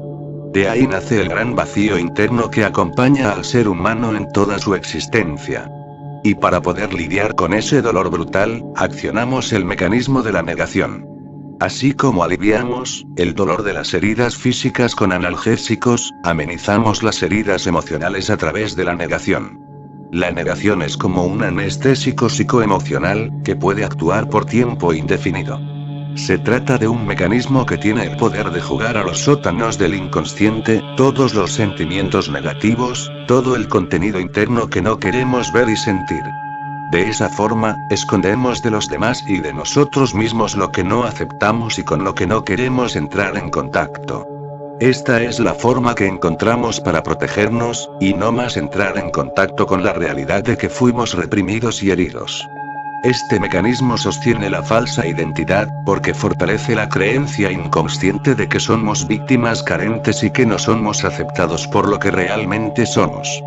De ahí nace el gran vacío interno que acompaña al ser humano en toda su existencia. Y para poder lidiar con ese dolor brutal, accionamos el mecanismo de la negación. Así como aliviamos el dolor de las heridas físicas con analgésicos, amenizamos las heridas emocionales a través de la negación. La negación es como un anestésico psicoemocional, que puede actuar por tiempo indefinido. Se trata de un mecanismo que tiene el poder de jugar a los sótanos del inconsciente, todos los sentimientos negativos, todo el contenido interno que no queremos ver y sentir. De esa forma, escondemos de los demás y de nosotros mismos lo que no aceptamos y con lo que no queremos entrar en contacto. Esta es la forma que encontramos para protegernos, y no más entrar en contacto con la realidad de que fuimos reprimidos y heridos. Este mecanismo sostiene la falsa identidad, porque fortalece la creencia inconsciente de que somos víctimas carentes y que no somos aceptados por lo que realmente somos.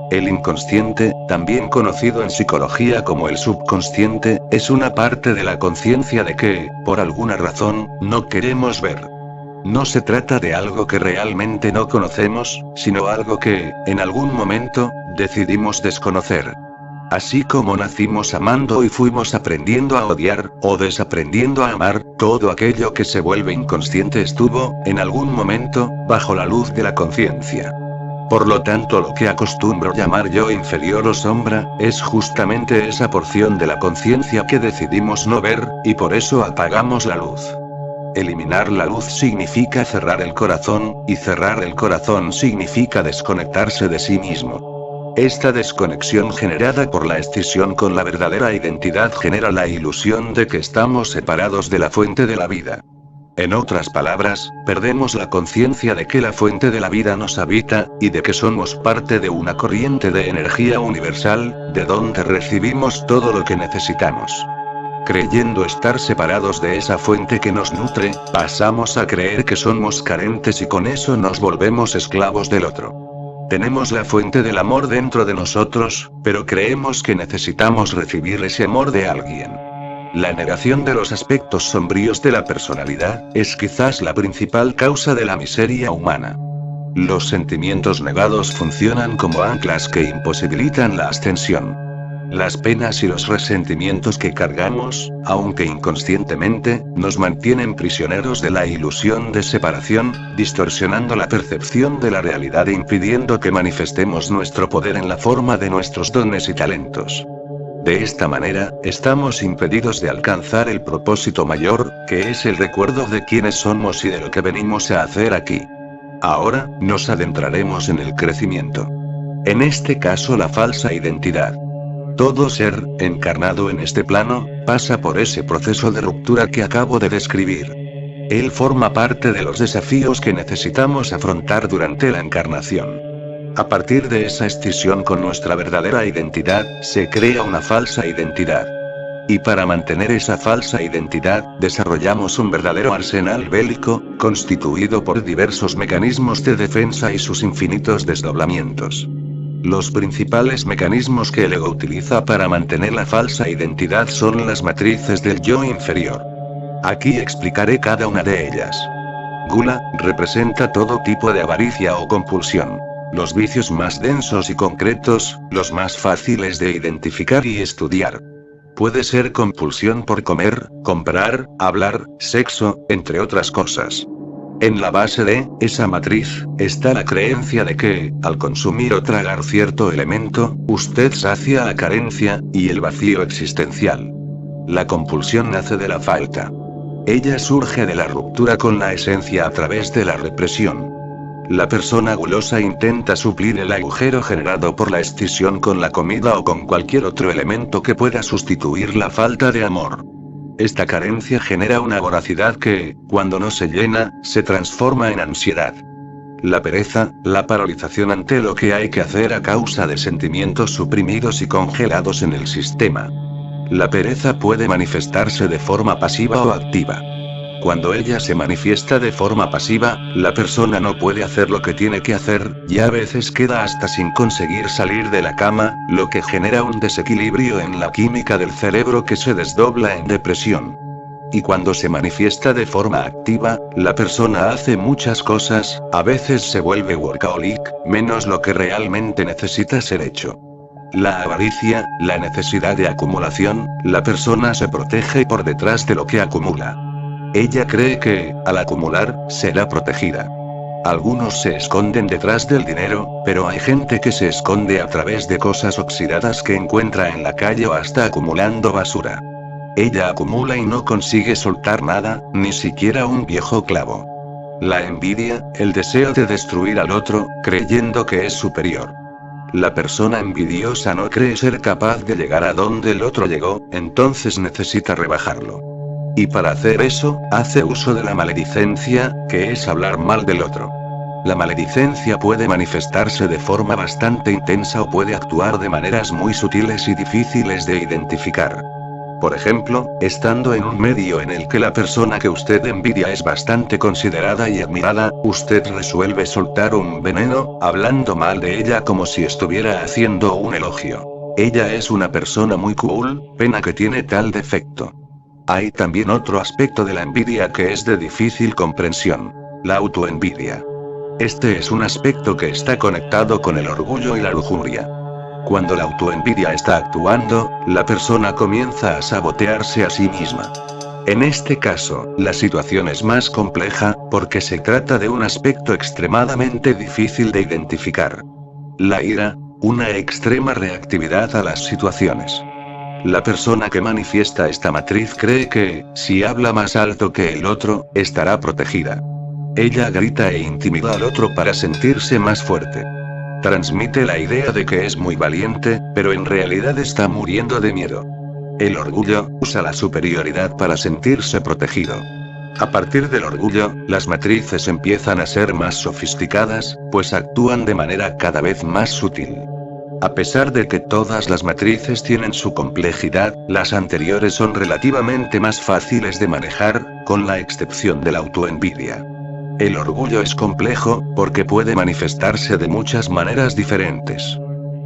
El inconsciente, también conocido en psicología como el subconsciente, es una parte de la conciencia de que, por alguna razón, no queremos ver. No se trata de algo que realmente no conocemos, sino algo que, en algún momento, decidimos desconocer. Así como nacimos amando y fuimos aprendiendo a odiar, o desaprendiendo a amar, todo aquello que se vuelve inconsciente estuvo, en algún momento, bajo la luz de la conciencia. Por lo tanto, lo que acostumbro llamar yo inferior o sombra, es justamente esa porción de la conciencia que decidimos no ver, y por eso apagamos la luz. Eliminar la luz significa cerrar el corazón, y cerrar el corazón significa desconectarse de sí mismo. Esta desconexión generada por la escisión con la verdadera identidad genera la ilusión de que estamos separados de la fuente de la vida. En otras palabras, perdemos la conciencia de que la fuente de la vida nos habita, y de que somos parte de una corriente de energía universal, de donde recibimos todo lo que necesitamos. Creyendo estar separados de esa fuente que nos nutre, pasamos a creer que somos carentes y con eso nos volvemos esclavos del otro. Tenemos la fuente del amor dentro de nosotros, pero creemos que necesitamos recibir ese amor de alguien. La negación de los aspectos sombríos de la personalidad, es quizás la principal causa de la miseria humana. Los sentimientos negados funcionan como anclas que imposibilitan la ascensión. Las penas y los resentimientos que cargamos, aunque inconscientemente, nos mantienen prisioneros de la ilusión de separación, distorsionando la percepción de la realidad e impidiendo que manifestemos nuestro poder en la forma de nuestros dones y talentos. De esta manera, estamos impedidos de alcanzar el propósito mayor, que es el recuerdo de quiénes somos y de lo que venimos a hacer aquí. Ahora, nos adentraremos en el crecimiento. En este caso, la falsa identidad. Todo ser, encarnado en este plano, pasa por ese proceso de ruptura que acabo de describir. Él forma parte de los desafíos que necesitamos afrontar durante la encarnación. A partir de esa escisión con nuestra verdadera identidad, se crea una falsa identidad. Y para mantener esa falsa identidad, desarrollamos un verdadero arsenal bélico, constituido por diversos mecanismos de defensa y sus infinitos desdoblamientos. Los principales mecanismos que el ego utiliza para mantener la falsa identidad son las matrices del yo inferior. Aquí explicaré cada una de ellas. Gula representa todo tipo de avaricia o compulsión. Los vicios más densos y concretos, los más fáciles de identificar y estudiar. Puede ser compulsión por comer, comprar, hablar, sexo, entre otras cosas. En la base de esa matriz, está la creencia de que, al consumir o tragar cierto elemento, usted sacia la carencia, y el vacío existencial. La compulsión nace de la falta. Ella surge de la ruptura con la esencia a través de la represión. La persona gulosa intenta suplir el agujero generado por la escisión con la comida o con cualquier otro elemento que pueda sustituir la falta de amor. Esta carencia genera una voracidad que, cuando no se llena, se transforma en ansiedad. La pereza, la paralización ante lo que hay que hacer a causa de sentimientos suprimidos y congelados en el sistema. La pereza puede manifestarse de forma pasiva o activa. Cuando ella se manifiesta de forma pasiva, la persona no puede hacer lo que tiene que hacer, y a veces queda hasta sin conseguir salir de la cama, lo que genera un desequilibrio en la química del cerebro que se desdobla en depresión. Y cuando se manifiesta de forma activa, la persona hace muchas cosas, a veces se vuelve workaholic, menos lo que realmente necesita ser hecho. La avaricia, la necesidad de acumulación, la persona se protege por detrás de lo que acumula. Ella cree que, al acumular, será protegida. Algunos se esconden detrás del dinero, pero hay gente que se esconde a través de cosas oxidadas que encuentra en la calle o hasta acumulando basura. Ella acumula y no consigue soltar nada, ni siquiera un viejo clavo. La envidia, el deseo de destruir al otro, creyendo que es superior. La persona envidiosa no cree ser capaz de llegar a donde el otro llegó, entonces necesita rebajarlo. Y para hacer eso, hace uso de la maledicencia, que es hablar mal del otro. La maledicencia puede manifestarse de forma bastante intensa o puede actuar de maneras muy sutiles y difíciles de identificar. Por ejemplo, estando en un medio en el que la persona que usted envidia es bastante considerada y admirada, usted resuelve soltar un veneno, hablando mal de ella como si estuviera haciendo un elogio. Ella es una persona muy cool, pena que tiene tal defecto. Hay también otro aspecto de la envidia que es de difícil comprensión: la autoenvidia. Este es un aspecto que está conectado con el orgullo y la lujuria. Cuando la autoenvidia está actuando, la persona comienza a sabotearse a sí misma. En este caso, la situación es más compleja, porque se trata de un aspecto extremadamente difícil de identificar. La ira, una extrema reactividad a las situaciones. La persona que manifiesta esta matriz cree que, si habla más alto que el otro, estará protegida. Ella grita e intimida al otro para sentirse más fuerte. Transmite la idea de que es muy valiente, pero en realidad está muriendo de miedo. El orgullo usa la superioridad para sentirse protegido. A partir del orgullo, las matrices empiezan a ser más sofisticadas, pues actúan de manera cada vez más sutil. A pesar de que todas las matrices tienen su complejidad, las anteriores son relativamente más fáciles de manejar, con la excepción de la autoenvidia. El orgullo es complejo, porque puede manifestarse de muchas maneras diferentes.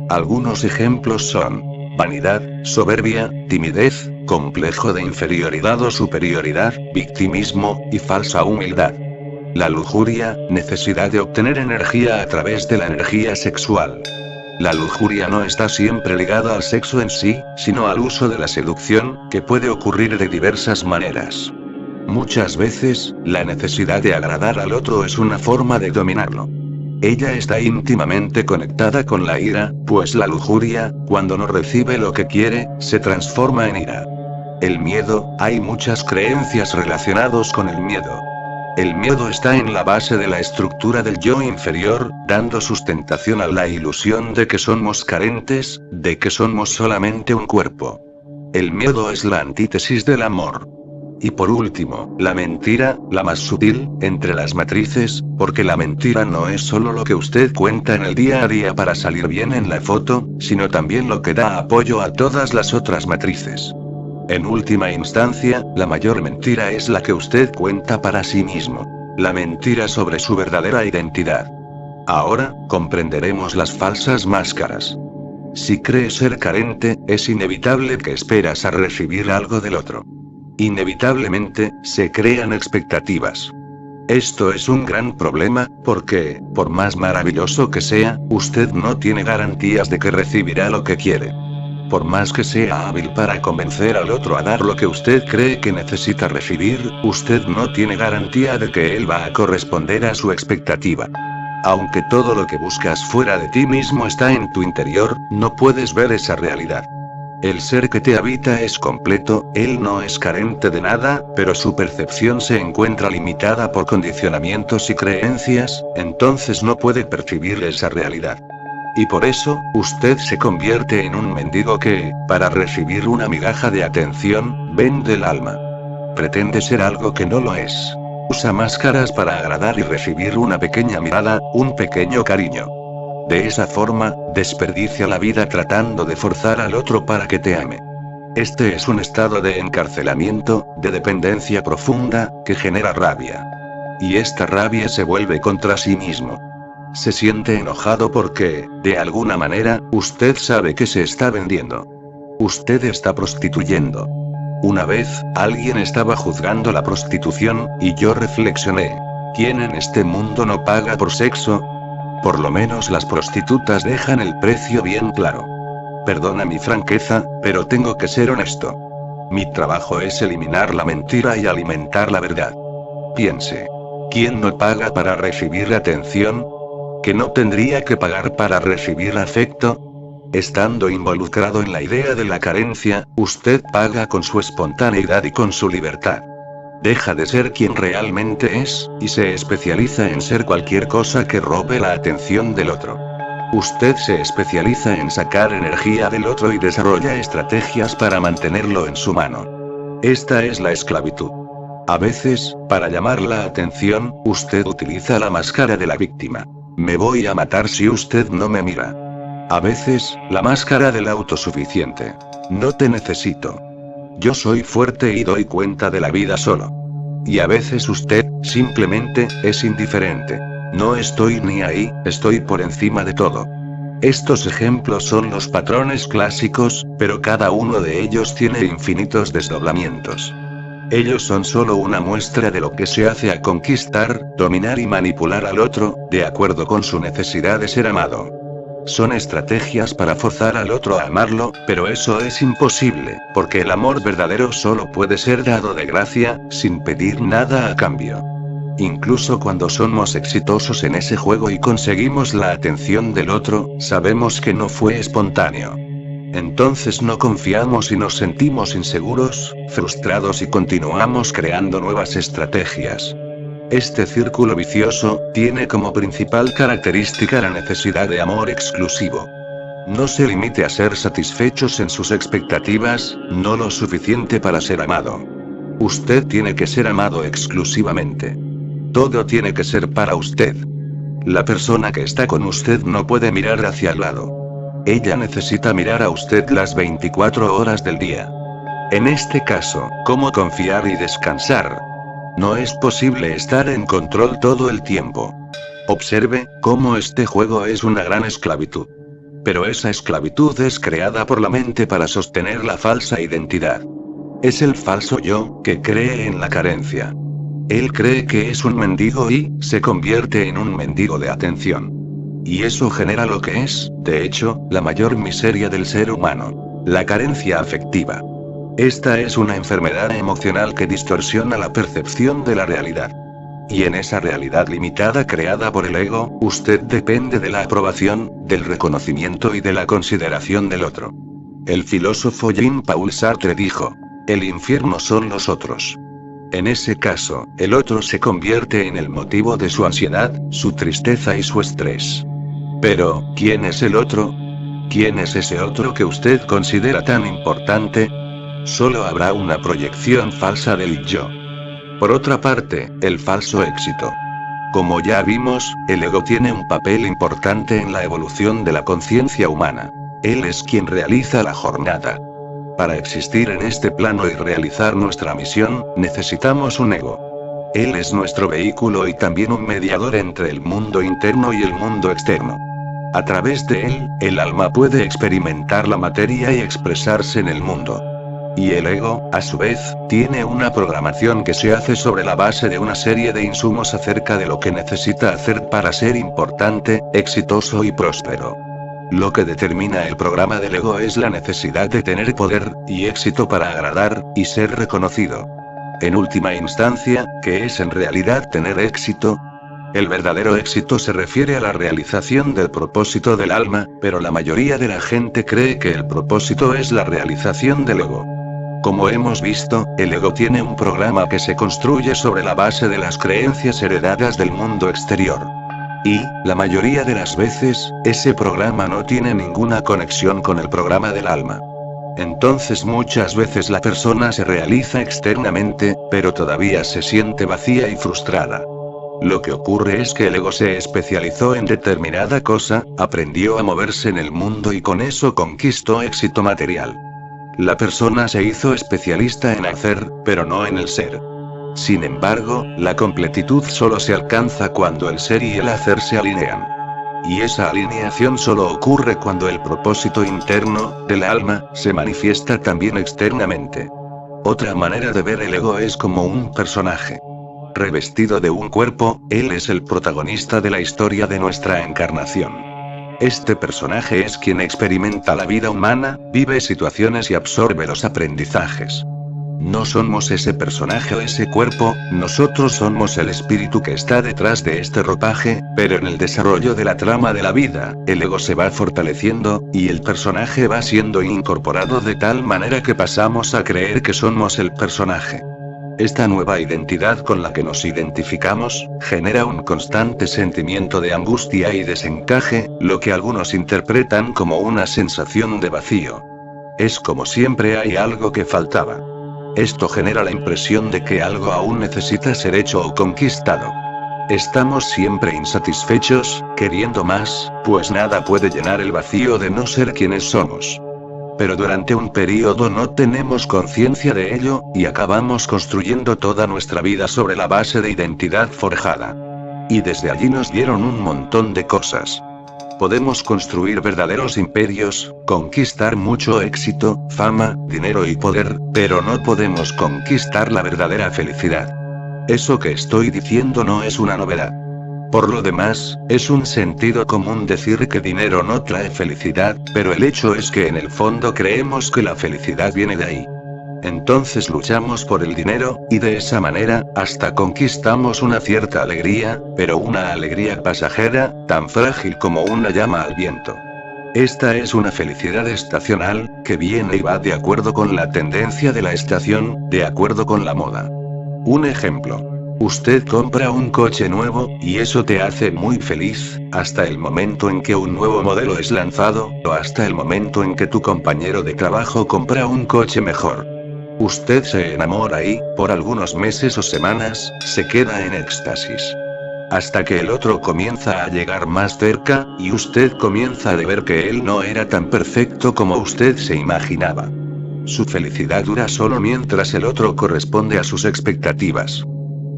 Algunos ejemplos son vanidad, soberbia, timidez, complejo de inferioridad o superioridad, victimismo, y falsa humildad. La lujuria, necesidad de obtener energía a través de la energía sexual. La lujuria no está siempre ligada al sexo en sí, sino al uso de la seducción, que puede ocurrir de diversas maneras. Muchas veces, la necesidad de agradar al otro es una forma de dominarlo. Ella está íntimamente conectada con la ira, pues la lujuria, cuando no recibe lo que quiere, se transforma en ira. El miedo, hay muchas creencias relacionadas con el miedo. El miedo está en la base de la estructura del yo inferior, dando sustentación a la ilusión de que somos carentes, de que somos solamente un cuerpo. El miedo es la antítesis del amor. Y por último, la mentira, la más sutil, entre las matrices, porque la mentira no es solo lo que usted cuenta en el día a día para salir bien en la foto, sino también lo que da apoyo a todas las otras matrices. En última instancia, la mayor mentira es la que usted cuenta para sí mismo. La mentira sobre su verdadera identidad. Ahora, comprenderemos las falsas máscaras. Si crees ser carente, es inevitable que esperas a recibir algo del otro. Inevitablemente, se crean expectativas. Esto es un gran problema, porque, por más maravilloso que sea, usted no tiene garantías de que recibirá lo que quiere. Por más que sea hábil para convencer al otro a dar lo que usted cree que necesita recibir, usted no tiene garantía de que él va a corresponder a su expectativa. Aunque todo lo que buscas fuera de ti mismo está en tu interior, no puedes ver esa realidad. El ser que te habita es completo, él no es carente de nada, pero su percepción se encuentra limitada por condicionamientos y creencias, entonces no puede percibir esa realidad. Y por eso, usted se convierte en un mendigo que, para recibir una migaja de atención, vende el alma. Pretende ser algo que no lo es. Usa máscaras para agradar y recibir una pequeña mirada, un pequeño cariño. De esa forma, desperdicia la vida tratando de forzar al otro para que te ame. Este es un estado de encarcelamiento, de dependencia profunda, que genera rabia. Y esta rabia se vuelve contra sí mismo. Se siente enojado porque, de alguna manera, usted sabe que se está vendiendo. Usted está prostituyendo. Una vez, alguien estaba juzgando la prostitución, y yo reflexioné. ¿Quién en este mundo no paga por sexo? Por lo menos las prostitutas dejan el precio bien claro. Perdona mi franqueza, pero tengo que ser honesto. Mi trabajo es eliminar la mentira y alimentar la verdad. Piense. ¿Quién no paga para recibir atención? ¿Que no tendría que pagar para recibir afecto? Estando involucrado en la idea de la carencia, usted paga con su espontaneidad y con su libertad. Deja de ser quien realmente es, y se especializa en ser cualquier cosa que robe la atención del otro. Usted se especializa en sacar energía del otro y desarrolla estrategias para mantenerlo en su mano. Esta es la esclavitud. A veces, para llamar la atención, usted utiliza la máscara de la víctima. Me voy a matar si usted no me mira. A veces, la máscara del autosuficiente. No te necesito. Yo soy fuerte y doy cuenta de la vida solo. Y a veces usted, simplemente, es indiferente. No estoy ni ahí, estoy por encima de todo. Estos ejemplos son los patrones clásicos, pero cada uno de ellos tiene infinitos desdoblamientos. Ellos son solo una muestra de lo que se hace a conquistar, dominar y manipular al otro, de acuerdo con su necesidad de ser amado. Son estrategias para forzar al otro a amarlo, pero eso es imposible, porque el amor verdadero solo puede ser dado de gracia, sin pedir nada a cambio. Incluso cuando somos exitosos en ese juego y conseguimos la atención del otro, sabemos que no fue espontáneo. Entonces no confiamos y nos sentimos inseguros, frustrados y continuamos creando nuevas estrategias. Este círculo vicioso tiene como principal característica la necesidad de amor exclusivo. No se limite a ser satisfechos en sus expectativas, no lo suficiente para ser amado. Usted tiene que ser amado exclusivamente. Todo tiene que ser para usted. La persona que está con usted no puede mirar hacia el lado. Ella necesita mirar a usted las 24 horas del día. En este caso, ¿cómo confiar y descansar? No es posible estar en control todo el tiempo. Observe cómo este juego es una gran esclavitud. Pero esa esclavitud es creada por la mente para sostener la falsa identidad. Es el falso yo, que cree en la carencia. Él cree que es un mendigo y se convierte en un mendigo de atención. Y eso genera lo que es, de hecho, la mayor miseria del ser humano: la carencia afectiva. Esta es una enfermedad emocional que distorsiona la percepción de la realidad. Y en esa realidad limitada creada por el ego, usted depende de la aprobación, del reconocimiento y de la consideración del otro. El filósofo Jean-Paul Sartre dijo: el infierno son los otros. En ese caso, el otro se convierte en el motivo de su ansiedad, su tristeza y su estrés. Pero, ¿quién es el otro? ¿Quién es ese otro que usted considera tan importante? Solo habrá una proyección falsa del yo. Por otra parte, el falso éxito. Como ya vimos, el ego tiene un papel importante en la evolución de la conciencia humana. Él es quien realiza la jornada. Para existir en este plano y realizar nuestra misión, necesitamos un ego. Él es nuestro vehículo y también un mediador entre el mundo interno y el mundo externo. A través de él, el alma puede experimentar la materia y expresarse en el mundo. Y el ego, a su vez, tiene una programación que se hace sobre la base de una serie de insumos acerca de lo que necesita hacer para ser importante, exitoso y próspero. Lo que determina el programa del ego es la necesidad de tener poder y éxito para agradar y ser reconocido. En última instancia, ¿qué es en realidad tener éxito? El verdadero éxito se refiere a la realización del propósito del alma, pero la mayoría de la gente cree que el propósito es la realización del ego. Como hemos visto, el ego tiene un programa que se construye sobre la base de las creencias heredadas del mundo exterior. Y, la mayoría de las veces, ese programa no tiene ninguna conexión con el programa del alma. Entonces muchas veces la persona se realiza externamente, pero todavía se siente vacía y frustrada. Lo que ocurre es que el ego se especializó en determinada cosa, aprendió a moverse en el mundo y con eso conquistó éxito material. La persona se hizo especialista en hacer, pero no en el ser. Sin embargo, la completitud solo se alcanza cuando el ser y el hacer se alinean. Y esa alineación solo ocurre cuando el propósito interno, del alma, se manifiesta también externamente. Otra manera de ver el ego es como un personaje. Revestido de un cuerpo, él es el protagonista de la historia de nuestra encarnación. Este personaje es quien experimenta la vida humana, vive situaciones y absorbe los aprendizajes. No somos ese personaje o ese cuerpo, nosotros somos el espíritu que está detrás de este ropaje, pero en el desarrollo de la trama de la vida, el ego se va fortaleciendo, y el personaje va siendo incorporado de tal manera que pasamos a creer que somos el personaje. Esta nueva identidad con la que nos identificamos, genera un constante sentimiento de angustia y desencaje, lo que algunos interpretan como una sensación de vacío. Es como siempre hay algo que faltaba. Esto genera la impresión de que algo aún necesita ser hecho o conquistado. Estamos siempre insatisfechos, queriendo más, pues nada puede llenar el vacío de no ser quienes somos. Pero durante un periodo no tenemos conciencia de ello, y acabamos construyendo toda nuestra vida sobre la base de identidad forjada. Y desde allí nos dieron un montón de cosas. Podemos construir verdaderos imperios, conquistar mucho éxito, fama, dinero y poder, pero no podemos conquistar la verdadera felicidad. Eso que estoy diciendo no es una novedad. Por lo demás, es un sentido común decir que dinero no trae felicidad, pero el hecho es que en el fondo creemos que la felicidad viene de ahí. Entonces luchamos por el dinero, y de esa manera, hasta conquistamos una cierta alegría, pero una alegría pasajera, tan frágil como una llama al viento. Esta es una felicidad estacional, que viene y va de acuerdo con la tendencia de la estación, de acuerdo con la moda. Un ejemplo. Usted compra un coche nuevo, y eso te hace muy feliz, hasta el momento en que un nuevo modelo es lanzado, o hasta el momento en que tu compañero de trabajo compra un coche mejor. Usted se enamora y, por algunos meses o semanas, se queda en éxtasis. Hasta que el otro comienza a llegar más cerca, y usted comienza a ver que él no era tan perfecto como usted se imaginaba. Su felicidad dura solo mientras el otro corresponde a sus expectativas.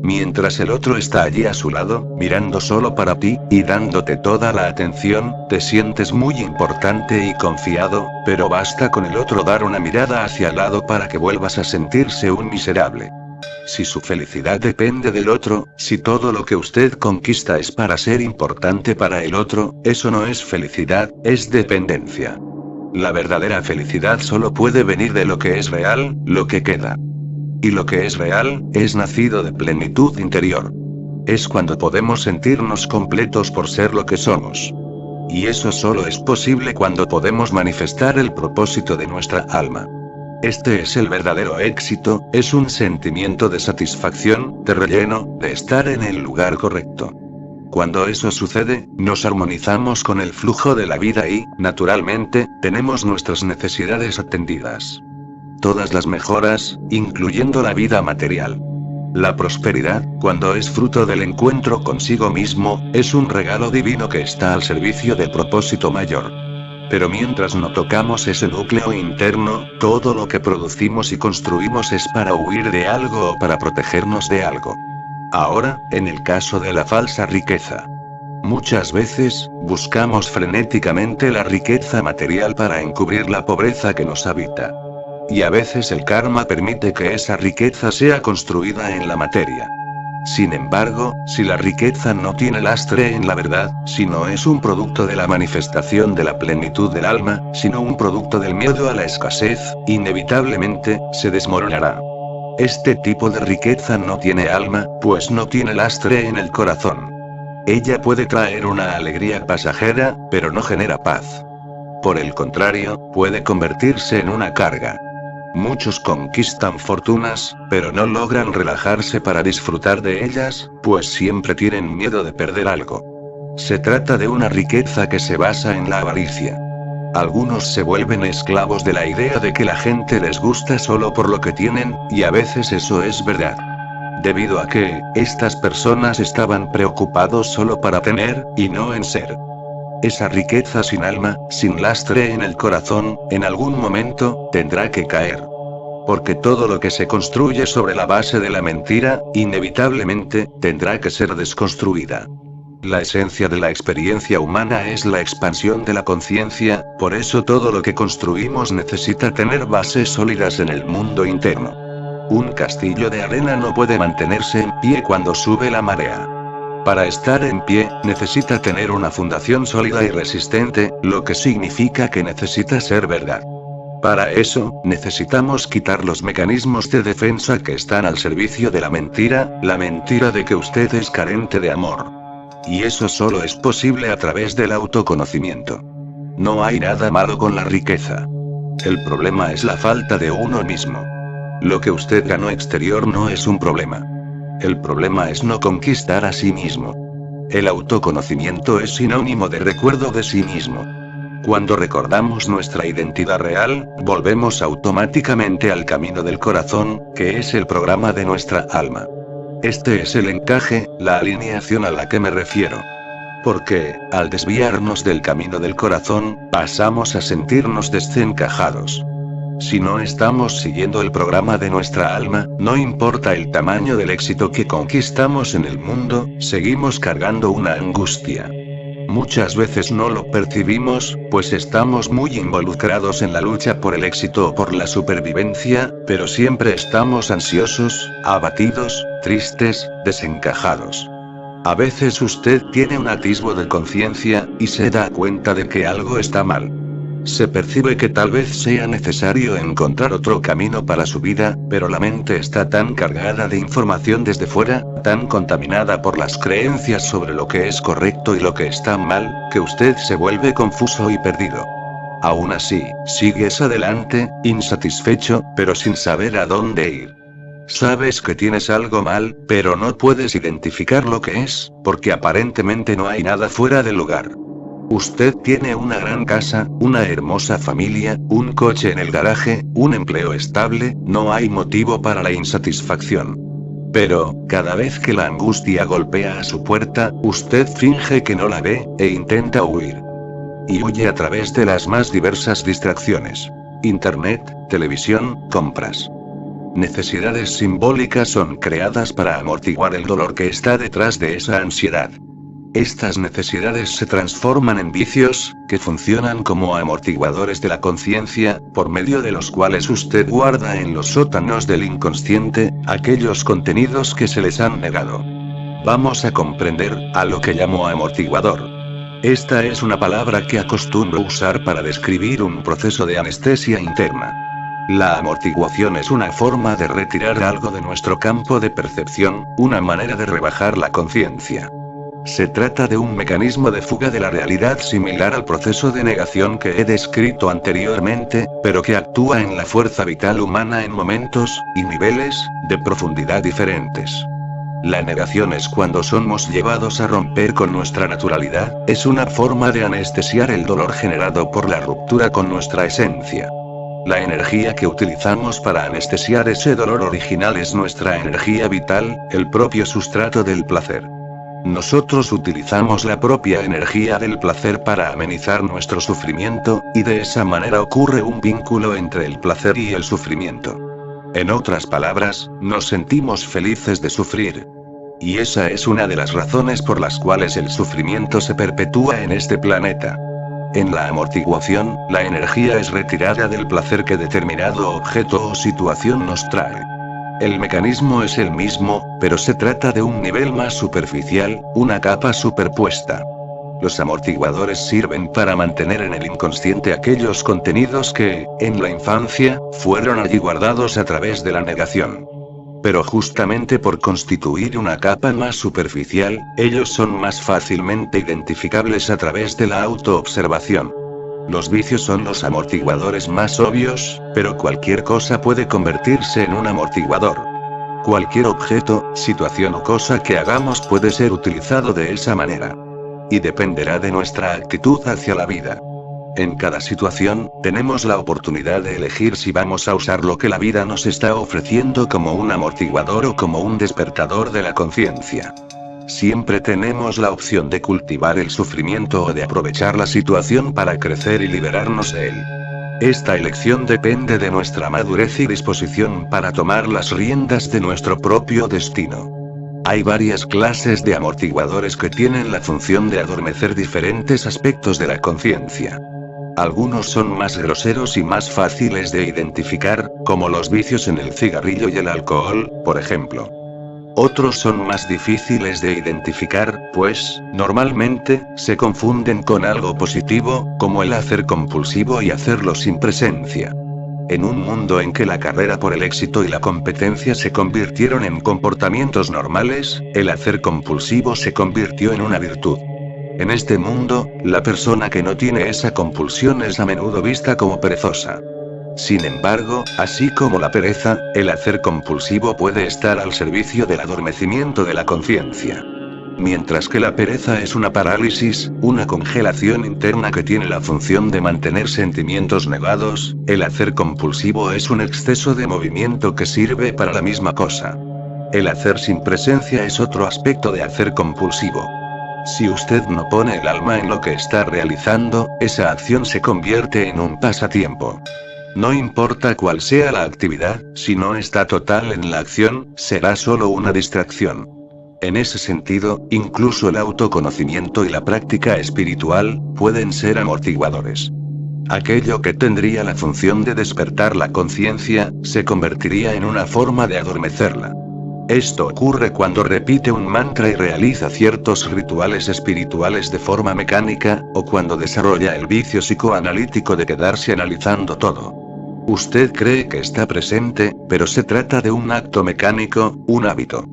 Mientras el otro está allí a su lado, mirando solo para ti, y dándote toda la atención, te sientes muy importante y confiado, pero basta con el otro dar una mirada hacia el lado para que vuelvas a sentirse un miserable. Si su felicidad depende del otro, si todo lo que usted conquista es para ser importante para el otro, eso no es felicidad, es dependencia. La verdadera felicidad solo puede venir de lo que es real, lo que queda. Y lo que es real, es nacido de plenitud interior. Es cuando podemos sentirnos completos por ser lo que somos. Y eso solo es posible cuando podemos manifestar el propósito de nuestra alma. Este es el verdadero éxito, es un sentimiento de satisfacción, de relleno, de estar en el lugar correcto. Cuando eso sucede, nos armonizamos con el flujo de la vida y, naturalmente, tenemos nuestras necesidades atendidas. Todas las mejoras, incluyendo la vida material. La prosperidad, cuando es fruto del encuentro consigo mismo, es un regalo divino que está al servicio del propósito mayor. Pero mientras no tocamos ese núcleo interno, todo lo que producimos y construimos es para huir de algo o para protegernos de algo. Ahora, en el caso de la falsa riqueza. Muchas veces, buscamos frenéticamente la riqueza material para encubrir la pobreza que nos habita. Y a veces el karma permite que esa riqueza sea construida en la materia. Sin embargo, si la riqueza no tiene lastre en la verdad, si no es un producto de la manifestación de la plenitud del alma, sino un producto del miedo a la escasez, inevitablemente, se desmoronará. Este tipo de riqueza no tiene alma, pues no tiene lastre en el corazón. Ella puede traer una alegría pasajera, pero no genera paz. Por el contrario, puede convertirse en una carga. Muchos conquistan fortunas, pero no logran relajarse para disfrutar de ellas, pues siempre tienen miedo de perder algo. Se trata de una riqueza que se basa en la avaricia. Algunos se vuelven esclavos de la idea de que la gente les gusta solo por lo que tienen, y a veces eso es verdad. Debido a que, estas personas estaban preocupados solo para tener, y no en ser. Esa riqueza sin alma, sin lastre en el corazón, en algún momento, tendrá que caer. Porque todo lo que se construye sobre la base de la mentira, inevitablemente, tendrá que ser desconstruida. La esencia de la experiencia humana es la expansión de la conciencia, por eso todo lo que construimos necesita tener bases sólidas en el mundo interno. Un castillo de arena no puede mantenerse en pie cuando sube la marea. Para estar en pie, necesita tener una fundación sólida y resistente, lo que significa que necesita ser verdad. Para eso, necesitamos quitar los mecanismos de defensa que están al servicio de la mentira de que usted es carente de amor. Y eso solo es posible a través del autoconocimiento. No hay nada malo con la riqueza. El problema es la falta de uno mismo. Lo que usted ganó exterior no es un problema. El problema es no conquistar a sí mismo. El autoconocimiento es sinónimo de recuerdo de sí mismo. Cuando recordamos nuestra identidad real, volvemos automáticamente al camino del corazón, que es el programa de nuestra alma. Este es el encaje, la alineación a la que me refiero. Porque, al desviarnos del camino del corazón, pasamos a sentirnos desencajados. Si no estamos siguiendo el programa de nuestra alma, no importa el tamaño del éxito que conquistamos en el mundo, seguimos cargando una angustia. Muchas veces no lo percibimos, pues estamos muy involucrados en la lucha por el éxito o por la supervivencia, pero siempre estamos ansiosos, abatidos, tristes, desencajados. A veces usted tiene un atisbo de conciencia, y se da cuenta de que algo está mal. Se percibe que tal vez sea necesario encontrar otro camino para su vida, pero la mente está tan cargada de información desde fuera, tan contaminada por las creencias sobre lo que es correcto y lo que está mal, que usted se vuelve confuso y perdido. Aún así, sigues adelante, insatisfecho, pero sin saber a dónde ir. Sabes que tienes algo mal, pero no puedes identificar lo que es, porque aparentemente no hay nada fuera de lugar. Usted tiene una gran casa, una hermosa familia, un coche en el garaje, un empleo estable, no hay motivo para la insatisfacción. Pero, cada vez que la angustia golpea a su puerta, usted finge que no la ve, e intenta huir. Y huye a través de las más diversas distracciones. Internet, televisión, compras. Necesidades simbólicas son creadas para amortiguar el dolor que está detrás de esa ansiedad. Estas necesidades se transforman en vicios, que funcionan como amortiguadores de la conciencia, por medio de los cuales usted guarda en los sótanos del inconsciente, aquellos contenidos que se les han negado. Vamos a comprender, a lo que llamo amortiguador. Esta es una palabra que acostumbro usar para describir un proceso de anestesia interna. La amortiguación es una forma de retirar algo de nuestro campo de percepción, una manera de rebajar la conciencia. Se trata de un mecanismo de fuga de la realidad similar al proceso de negación que he descrito anteriormente, pero que actúa en la fuerza vital humana en momentos y niveles de profundidad diferentes. La negación es cuando somos llevados a romper con nuestra naturalidad, es una forma de anestesiar el dolor generado por la ruptura con nuestra esencia. La energía que utilizamos para anestesiar ese dolor original es nuestra energía vital, el propio sustrato del placer. Nosotros utilizamos la propia energía del placer para amenizar nuestro sufrimiento, y de esa manera ocurre un vínculo entre el placer y el sufrimiento. En otras palabras, nos sentimos felices de sufrir. Y esa es una de las razones por las cuales el sufrimiento se perpetúa en este planeta. En la amortiguación, la energía es retirada del placer que determinado objeto o situación nos trae. El mecanismo es el mismo, pero se trata de un nivel más superficial, una capa superpuesta. Los amortiguadores sirven para mantener en el inconsciente aquellos contenidos que, en la infancia, fueron allí guardados a través de la negación. Pero justamente por constituir una capa más superficial, ellos son más fácilmente identificables a través de la autoobservación. Los vicios son los amortiguadores más obvios, pero cualquier cosa puede convertirse en un amortiguador. Cualquier objeto, situación o cosa que hagamos puede ser utilizado de esa manera. Y dependerá de nuestra actitud hacia la vida. en cada situación, tenemos la oportunidad de elegir si vamos a usar lo que la vida nos está ofreciendo como un amortiguador o como un despertador de la conciencia. Siempre tenemos la opción de cultivar el sufrimiento o de aprovechar la situación para crecer y liberarnos de él. Esta elección depende de nuestra madurez y disposición para tomar las riendas de nuestro propio destino. Hay varias clases de amortiguadores que tienen la función de adormecer diferentes aspectos de la conciencia. Algunos son más groseros y más fáciles de identificar, como los vicios en el cigarrillo y el alcohol, por ejemplo. Otros son más difíciles de identificar, pues, normalmente, se confunden con algo positivo, como el hacer compulsivo y hacerlo sin presencia. En un mundo en que la carrera por el éxito y la competencia se convirtieron en comportamientos normales, el hacer compulsivo se convirtió en una virtud. En este mundo, la persona que no tiene esa compulsión es a menudo vista como perezosa. Sin embargo, así como la pereza, el hacer compulsivo puede estar al servicio del adormecimiento de la conciencia. Mientras que la pereza es una parálisis, una congelación interna que tiene la función de mantener sentimientos negados, el hacer compulsivo es un exceso de movimiento que sirve para la misma cosa. El hacer sin presencia es otro aspecto de hacer compulsivo. Si usted no pone el alma en lo que está realizando, esa acción se convierte en un pasatiempo. No importa cuál sea la actividad, si no está total en la acción, será solo una distracción. En ese sentido, incluso el autoconocimiento y la práctica espiritual pueden ser amortiguadores. Aquello que tendría la función de despertar la conciencia, se convertiría en una forma de adormecerla. Esto ocurre cuando repite un mantra y realiza ciertos rituales espirituales de forma mecánica, o cuando desarrolla el vicio psicoanalítico de quedarse analizando todo. Usted cree que está presente, pero se trata de un acto mecánico, un hábito.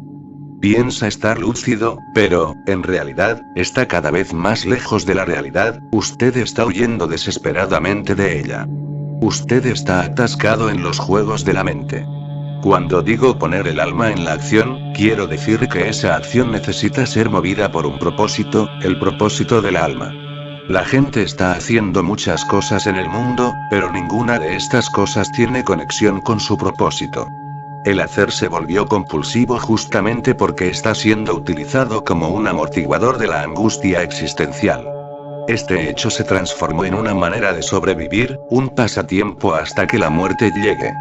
Piensa estar lúcido, pero, en realidad, está cada vez más lejos de la realidad, usted está huyendo desesperadamente de ella. Usted está atascado en los juegos de la mente. Cuando digo poner el alma en la acción, quiero decir que esa acción necesita ser movida por un propósito, el propósito del alma. La gente está haciendo muchas cosas en el mundo, pero ninguna de estas cosas tiene conexión con su propósito. El hacer se volvió compulsivo justamente porque está siendo utilizado como un amortiguador de la angustia existencial. Este hecho se transformó en una manera de sobrevivir, un pasatiempo hasta que la muerte llegue.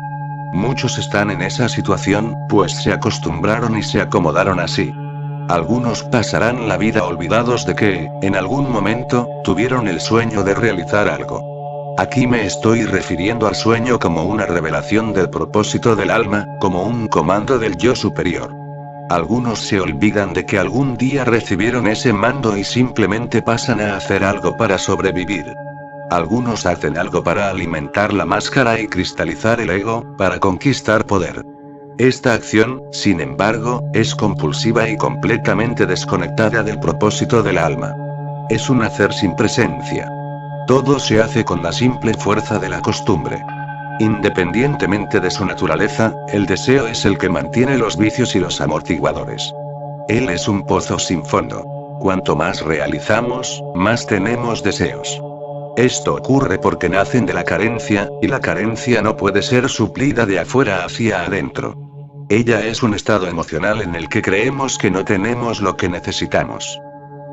Muchos están en esa situación, pues se acostumbraron y se acomodaron así. Algunos pasarán la vida olvidados de que, en algún momento, tuvieron el sueño de realizar algo. Aquí me estoy refiriendo al sueño como una revelación del propósito del alma, como un comando del yo superior. Algunos se olvidan de que algún día recibieron ese mando y simplemente pasan a hacer algo para sobrevivir. Algunos hacen algo para alimentar la máscara y cristalizar el ego, para conquistar poder. Esta acción, sin embargo, es compulsiva y completamente desconectada del propósito del alma. Es un hacer sin presencia. Todo se hace con la simple fuerza de la costumbre. Independientemente de su naturaleza, el deseo es el que mantiene los vicios y los amortiguadores. Él es un pozo sin fondo. Cuanto más realizamos, más tenemos deseos. Esto ocurre porque nacen de la carencia, y la carencia no puede ser suplida de afuera hacia adentro. Ella es un estado emocional en el que creemos que no tenemos lo que necesitamos.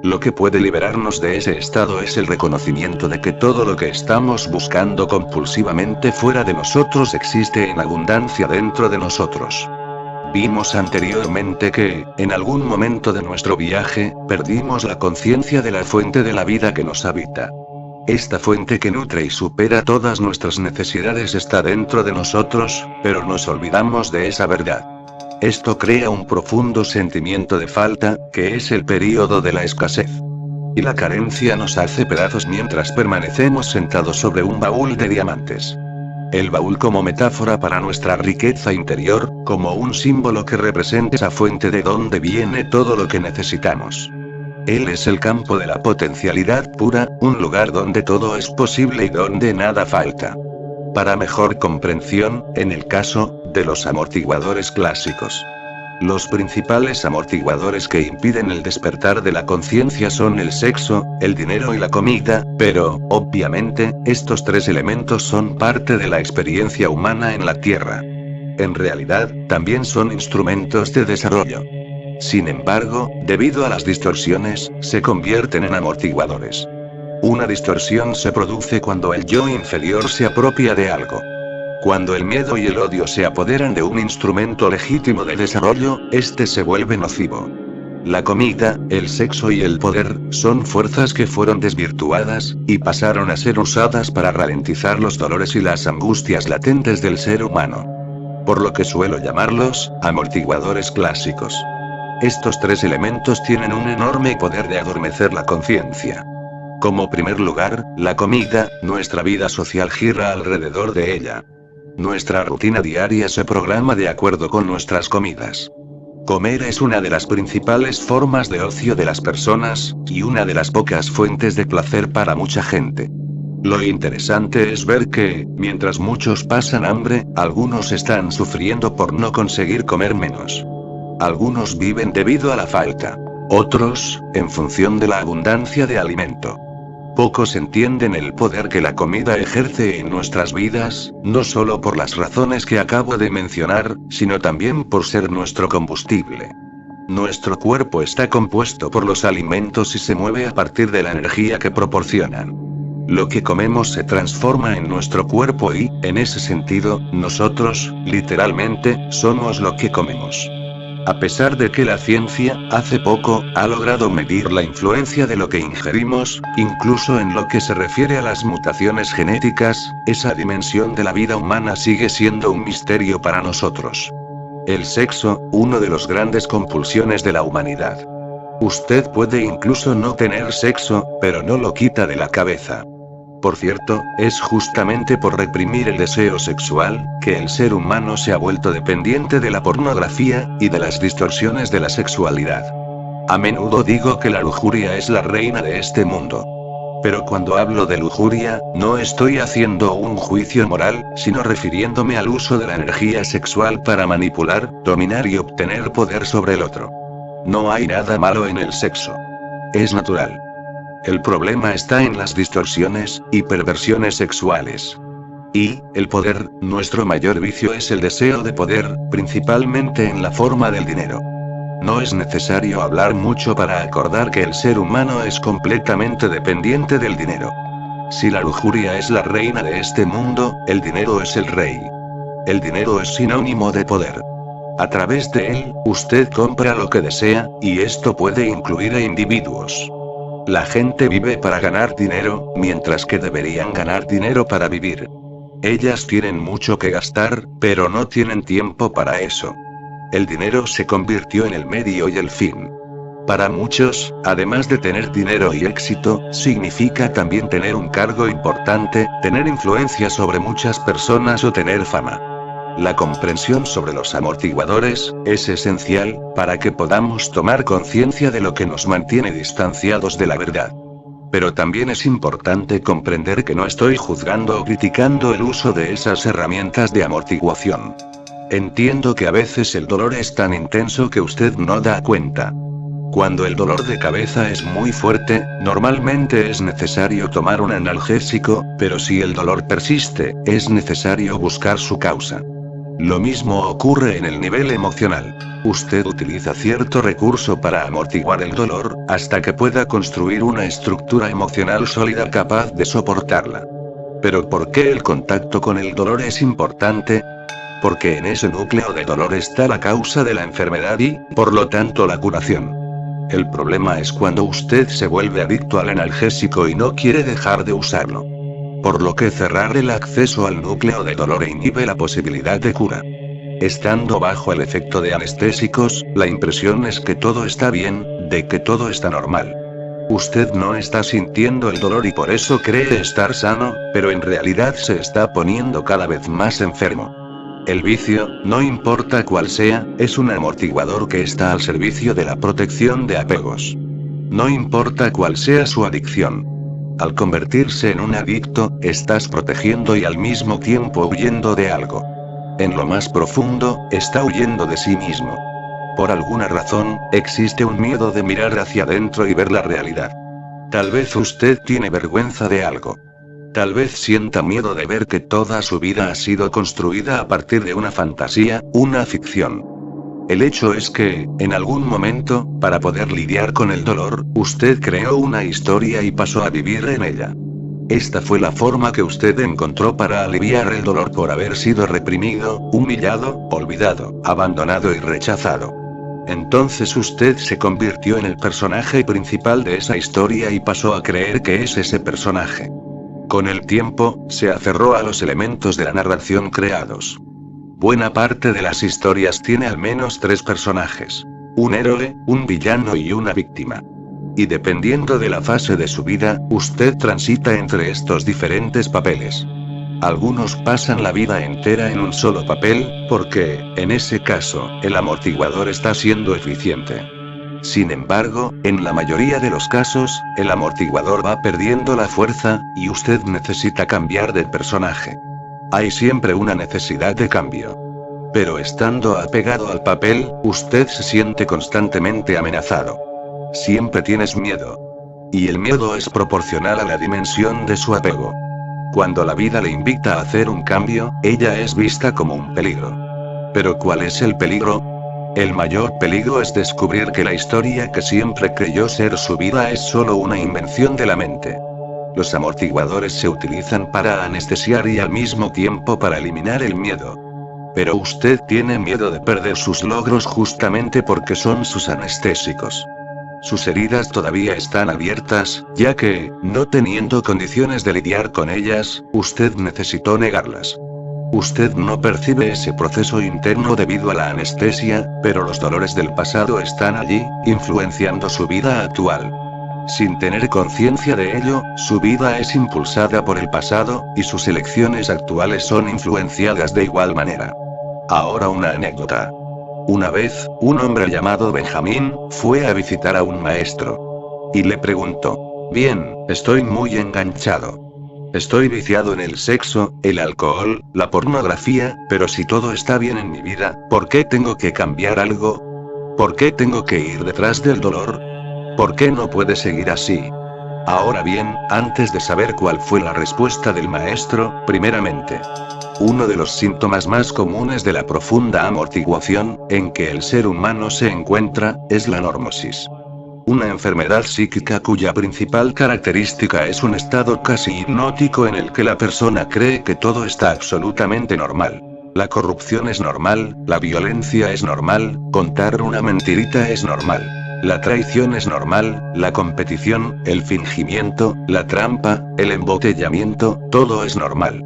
Lo que puede liberarnos de ese estado es el reconocimiento de que todo lo que estamos buscando compulsivamente fuera de nosotros existe en abundancia dentro de nosotros. Vimos anteriormente que, en algún momento de nuestro viaje, perdimos la conciencia de la fuente de la vida que nos habita. Esta fuente que nutre y supera todas nuestras necesidades está dentro de nosotros, pero nos olvidamos de esa verdad. Esto crea un profundo sentimiento de falta, que es el período de la escasez. Y la carencia nos hace pedazos mientras permanecemos sentados sobre un baúl de diamantes. El baúl como metáfora para nuestra riqueza interior, como un símbolo que representa esa fuente de donde viene todo lo que necesitamos. Él es el campo de la potencialidad pura, un lugar donde todo es posible y donde nada falta. Para mejor comprensión, en el caso de los amortiguadores clásicos. Los principales amortiguadores que impiden el despertar de la conciencia son el sexo, el dinero y la comida, pero, obviamente, estos tres elementos son parte de la experiencia humana en la Tierra. En realidad, también son instrumentos de desarrollo. Sin embargo, debido a las distorsiones, se convierten en amortiguadores. Una distorsión se produce cuando el yo inferior se apropia de algo. Cuando el miedo y el odio se apoderan de un instrumento legítimo de desarrollo, este se vuelve nocivo. La comida, el sexo y el poder, son fuerzas que fueron desvirtuadas, y pasaron a ser usadas para ralentizar los dolores y las angustias latentes del ser humano. Por lo que suelo llamarlos, amortiguadores clásicos. Estos tres elementos tienen un enorme poder de adormecer la conciencia. Como primer lugar, la comida, nuestra vida social gira alrededor de ella. Nuestra rutina diaria se programa de acuerdo con nuestras comidas. Comer es una de las principales formas de ocio de las personas, y una de las pocas fuentes de placer para mucha gente. Lo interesante es ver que, mientras muchos pasan hambre, algunos están sufriendo por no conseguir comer menos. Algunos viven debido a la falta. Otros, en función de la abundancia de alimento. Pocos entienden el poder que la comida ejerce en nuestras vidas, no solo por las razones que acabo de mencionar, sino también por ser nuestro combustible. Nuestro cuerpo está compuesto por los alimentos y se mueve a partir de la energía que proporcionan. Lo que comemos se transforma en nuestro cuerpo y, en ese sentido, nosotros, literalmente, somos lo que comemos. A pesar de que la ciencia, hace poco, ha logrado medir la influencia de lo que ingerimos, incluso en lo que se refiere a las mutaciones genéticas, esa dimensión de la vida humana sigue siendo un misterio para nosotros. El sexo, uno de los grandes compulsiones de la humanidad. Usted puede incluso no tener sexo, pero no lo quita de la cabeza. Por cierto, es justamente por reprimir el deseo sexual, que el ser humano se ha vuelto dependiente de la pornografía, y de las distorsiones de la sexualidad. A menudo digo que la lujuria es la reina de este mundo. Pero cuando hablo de lujuria, no estoy haciendo un juicio moral, sino refiriéndome al uso de la energía sexual para manipular, dominar y obtener poder sobre el otro. No hay nada malo en el sexo. Es natural. El problema está en las distorsiones y perversiones sexuales. Y, el poder, nuestro mayor vicio es el deseo de poder, principalmente en la forma del dinero. No es necesario hablar mucho para acordar que el ser humano es completamente dependiente del dinero. Si la lujuria es la reina de este mundo, el dinero es el rey. El dinero es sinónimo de poder. A través de él, usted compra lo que desea, y esto puede incluir a individuos. La gente vive para ganar dinero, mientras que deberían ganar dinero para vivir. Ellas tienen mucho que gastar, pero no tienen tiempo para eso. El dinero se convirtió en el medio y el fin. Para muchos, además de tener dinero y éxito, significa también tener un cargo importante, tener influencia sobre muchas personas o tener fama. La comprensión sobre los amortiguadores es esencial para que podamos tomar conciencia de lo que nos mantiene distanciados de la verdad. Pero también es importante comprender que no estoy juzgando o criticando el uso de esas herramientas de amortiguación. Entiendo que a veces el dolor es tan intenso que usted no da cuenta. Cuando el dolor de cabeza es muy fuerte, normalmente es necesario tomar un analgésico, pero si el dolor persiste, es necesario buscar su causa. Lo mismo ocurre en el nivel emocional. Usted utiliza cierto recurso para amortiguar el dolor, hasta que pueda construir una estructura emocional sólida capaz de soportarla. Pero ¿por qué el contacto con el dolor es importante? Porque en ese núcleo de dolor está la causa de la enfermedad y, por lo tanto, la curación. El problema es cuando usted se vuelve adicto al analgésico y no quiere dejar de usarlo. Por lo que cerrar el acceso al núcleo de dolor inhibe la posibilidad de cura. Estando bajo el efecto de anestésicos, la impresión es que todo está bien, de que todo está normal. Usted no está sintiendo el dolor y por eso cree estar sano, pero en realidad se está poniendo cada vez más enfermo. El vicio, no importa cuál sea, es un amortiguador que está al servicio de la protección de apegos. No importa cuál sea su adicción. Al convertirse en un adicto, estás protegiendo y al mismo tiempo huyendo de algo. En lo más profundo, está huyendo de sí mismo. Por alguna razón, existe un miedo de mirar hacia adentro y ver la realidad. Tal vez usted tiene vergüenza de algo. Tal vez sienta miedo de ver que toda su vida ha sido construida a partir de una fantasía, una ficción. El hecho es que, en algún momento, para poder lidiar con el dolor, usted creó una historia y pasó a vivir en ella. Esta fue la forma que usted encontró para aliviar el dolor por haber sido reprimido, humillado, olvidado, abandonado y rechazado. Entonces usted se convirtió en el personaje principal de esa historia y pasó a creer que es ese personaje. Con el tiempo, se aferró a los elementos de la narración creados. Buena parte de las historias tiene al menos 3 personajes. Un héroe, un villano y una víctima. Y dependiendo de la fase de su vida, usted transita entre estos diferentes papeles. Algunos pasan la vida entera en un solo papel, porque, en ese caso, el amortiguador está siendo eficiente. Sin embargo, en la mayoría de los casos, el amortiguador va perdiendo la fuerza, y usted necesita cambiar de personaje. Hay siempre una necesidad de cambio. Pero estando apegado al papel, usted se siente constantemente amenazado. Siempre tienes miedo. Y el miedo es proporcional a la dimensión de su apego. Cuando la vida le invita a hacer un cambio, ella es vista como un peligro. ¿Pero cuál es el peligro? El mayor peligro es descubrir que la historia que siempre creyó ser su vida es solo una invención de la mente. Los amortiguadores se utilizan para anestesiar y al mismo tiempo para eliminar el miedo. Pero usted tiene miedo de perder sus logros justamente porque son sus anestésicos. Sus heridas todavía están abiertas, ya que, no teniendo condiciones de lidiar con ellas, usted necesitó negarlas. Usted no percibe ese proceso interno debido a la anestesia, pero los dolores del pasado están allí, influenciando su vida actual. Sin tener conciencia de ello, su vida es impulsada por el pasado, y sus elecciones actuales son influenciadas de igual manera. Ahora una anécdota. Una vez, un hombre llamado Benjamín, fue a visitar a un maestro. Y le preguntó: bien, estoy muy enganchado. Estoy viciado en el sexo, el alcohol, la pornografía, pero si todo está bien en mi vida, ¿por qué tengo que cambiar algo? ¿Por qué tengo que ir detrás del dolor? ¿Por qué no puede seguir así? Ahora bien, antes de saber cuál fue la respuesta del maestro, primeramente, uno de los síntomas más comunes de la profunda amortiguación, en que el ser humano se encuentra, es la normosis. Una enfermedad psíquica cuya principal característica es un estado casi hipnótico en el que la persona cree que todo está absolutamente normal. La corrupción es normal, la violencia es normal, contar una mentirita es normal. La traición es normal, la competición, el fingimiento, la trampa, el embotellamiento, todo es normal.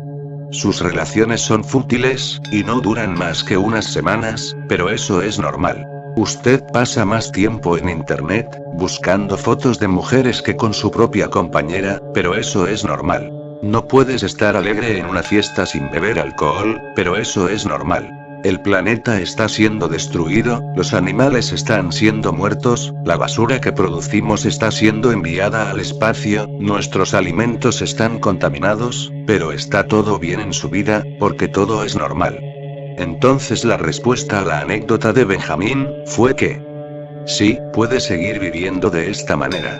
Sus relaciones son fútiles, y no duran más que unas semanas, pero eso es normal. Usted pasa más tiempo en internet, buscando fotos de mujeres que con su propia compañera, pero eso es normal. No puedes estar alegre en una fiesta sin beber alcohol, pero eso es normal. El planeta está siendo destruido, los animales están siendo muertos, la basura que producimos está siendo enviada al espacio, nuestros alimentos están contaminados, pero está todo bien en su vida, porque todo es normal. Entonces la respuesta a la anécdota de Benjamín, fue que sí, puede seguir viviendo de esta manera.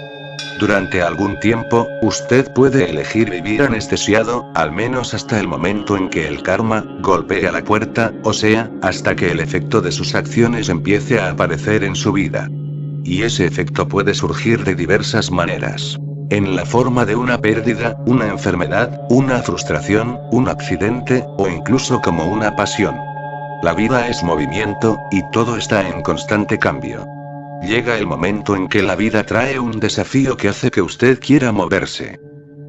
Durante algún tiempo, usted puede elegir vivir anestesiado, al menos hasta el momento en que el karma golpee la puerta, o sea, hasta que el efecto de sus acciones empiece a aparecer en su vida. Y ese efecto puede surgir de diversas maneras. En la forma de una pérdida, una enfermedad, una frustración, un accidente, o incluso como una pasión. La vida es movimiento, y todo está en constante cambio. Llega el momento en que la vida trae un desafío que hace que usted quiera moverse.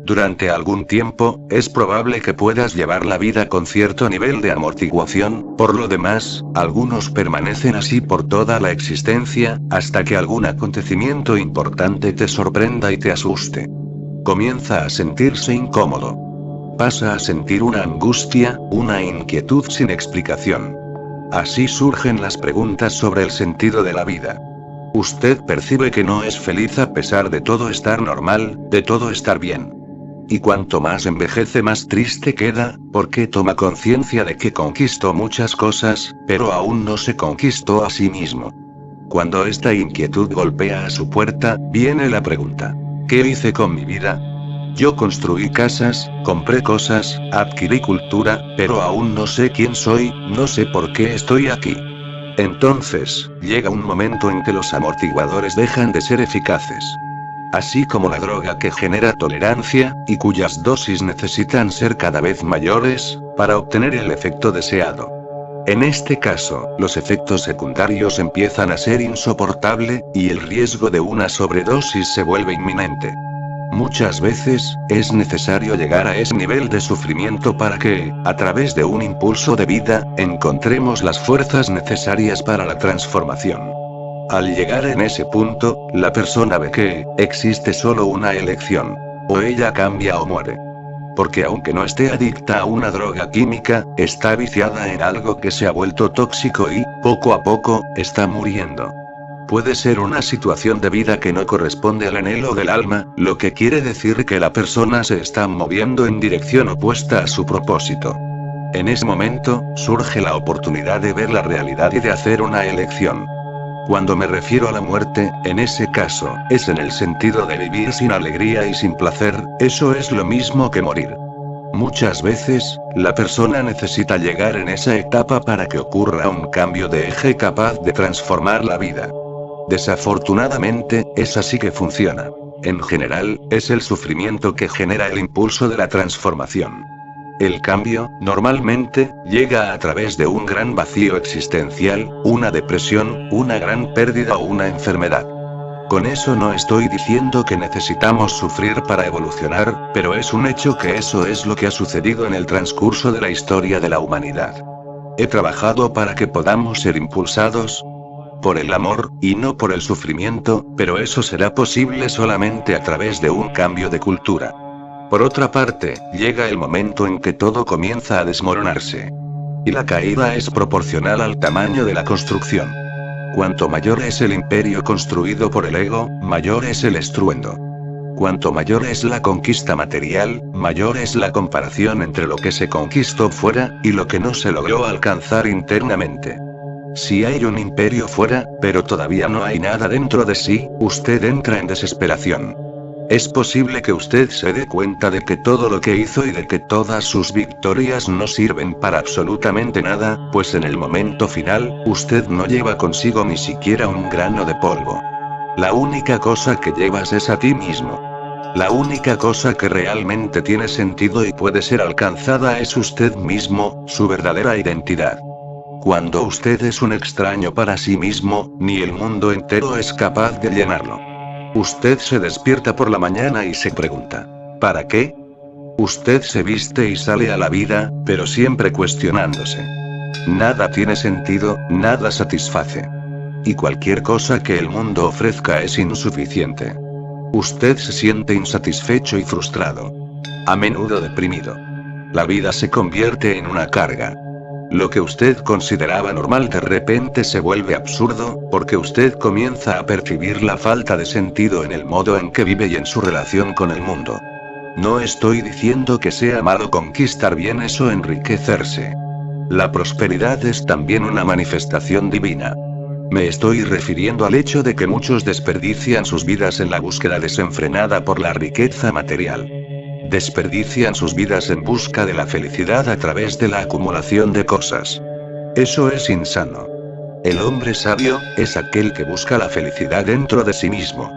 Durante algún tiempo, es probable que puedas llevar la vida con cierto nivel de amortiguación, por lo demás, algunos permanecen así por toda la existencia, hasta que algún acontecimiento importante te sorprenda y te asuste. Comienza a sentirse incómodo. Pasa a sentir una angustia, una inquietud sin explicación. Así surgen las preguntas sobre el sentido de la vida. Usted percibe que no es feliz a pesar de todo estar normal, de todo estar bien. Y cuanto más envejece más triste queda, porque toma conciencia de que conquistó muchas cosas, pero aún no se conquistó a sí mismo. Cuando esta inquietud golpea a su puerta, viene la pregunta: ¿qué hice con mi vida? Yo construí casas, compré cosas, adquirí cultura, pero aún no sé quién soy, no sé por qué estoy aquí. Entonces, llega un momento en que los amortiguadores dejan de ser eficaces. Así como la droga que genera tolerancia, y cuyas dosis necesitan ser cada vez mayores, para obtener el efecto deseado. En este caso, los efectos secundarios empiezan a ser insoportable, y el riesgo de una sobredosis se vuelve inminente. Muchas veces, es necesario llegar a ese nivel de sufrimiento para que, a través de un impulso de vida, encontremos las fuerzas necesarias para la transformación. Al llegar en ese punto, la persona ve que, existe solo una elección. O ella cambia o muere. Porque aunque no esté adicta a una droga química, está viciada en algo que se ha vuelto tóxico y, poco a poco, está muriendo. Puede ser una situación de vida que no corresponde al anhelo del alma, lo que quiere decir que la persona se está moviendo en dirección opuesta a su propósito. En ese momento, surge la oportunidad de ver la realidad y de hacer una elección. Cuando me refiero a la muerte, en ese caso, es en el sentido de vivir sin alegría y sin placer, eso es lo mismo que morir. Muchas veces, la persona necesita llegar en esa etapa para que ocurra un cambio de eje capaz de transformar la vida. Desafortunadamente, es así que funciona. En general, es el sufrimiento que genera el impulso de la transformación. El cambio, normalmente, llega a través de un gran vacío existencial, una depresión, una gran pérdida o una enfermedad. Con eso no estoy diciendo que necesitamos sufrir para evolucionar, pero es un hecho que eso es lo que ha sucedido en el transcurso de la historia de la humanidad. He trabajado para que podamos ser impulsados por el amor, y no por el sufrimiento, pero eso será posible solamente a través de un cambio de cultura. Por otra parte, llega el momento en que todo comienza a desmoronarse. Y la caída es proporcional al tamaño de la construcción. Cuanto mayor es el imperio construido por el ego, mayor es el estruendo. Cuanto mayor es la conquista material, mayor es la comparación entre lo que se conquistó fuera, y lo que no se logró alcanzar internamente. Si hay un imperio fuera, pero todavía no hay nada dentro de sí, usted entra en desesperación. Es posible que usted se dé cuenta de que todo lo que hizo y de que todas sus victorias no sirven para absolutamente nada, pues en el momento final, usted no lleva consigo ni siquiera un grano de polvo. La única cosa que llevas es a ti mismo. La única cosa que realmente tiene sentido y puede ser alcanzada es usted mismo, su verdadera identidad. Cuando usted es un extraño para sí mismo, ni el mundo entero es capaz de llenarlo. Usted se despierta por la mañana y se pregunta: ¿para qué? Usted se viste y sale a la vida, pero siempre cuestionándose. Nada tiene sentido, nada satisface. Y cualquier cosa que el mundo ofrezca es insuficiente. Usted se siente insatisfecho y frustrado. A menudo deprimido. La vida se convierte en una carga. Lo que usted consideraba normal de repente se vuelve absurdo, porque usted comienza a percibir la falta de sentido en el modo en que vive y en su relación con el mundo. No estoy diciendo que sea malo conquistar bienes o enriquecerse. La prosperidad es también una manifestación divina. Me estoy refiriendo al hecho de que muchos desperdician sus vidas en la búsqueda desenfrenada por la riqueza material. Desperdician sus vidas en busca de la felicidad a través de la acumulación de cosas. Eso es insano. El hombre sabio es aquel que busca la felicidad dentro de sí mismo.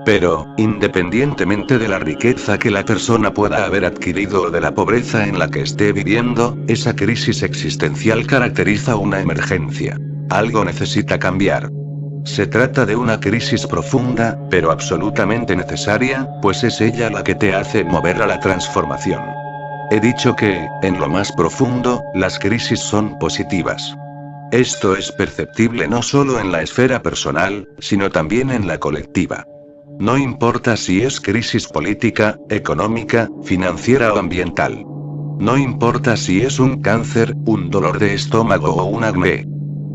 Pero, independientemente de la riqueza que la persona pueda haber adquirido o de la pobreza en la que esté viviendo, esa crisis existencial caracteriza una emergencia. Algo necesita cambiar. Se trata de una crisis profunda, pero absolutamente necesaria, pues es ella la que te hace mover a la transformación. He dicho que, en lo más profundo, las crisis son positivas. Esto es perceptible no solo en la esfera personal, sino también en la colectiva. No importa si es crisis política, económica, financiera o ambiental. No importa si es un cáncer, un dolor de estómago o un acné.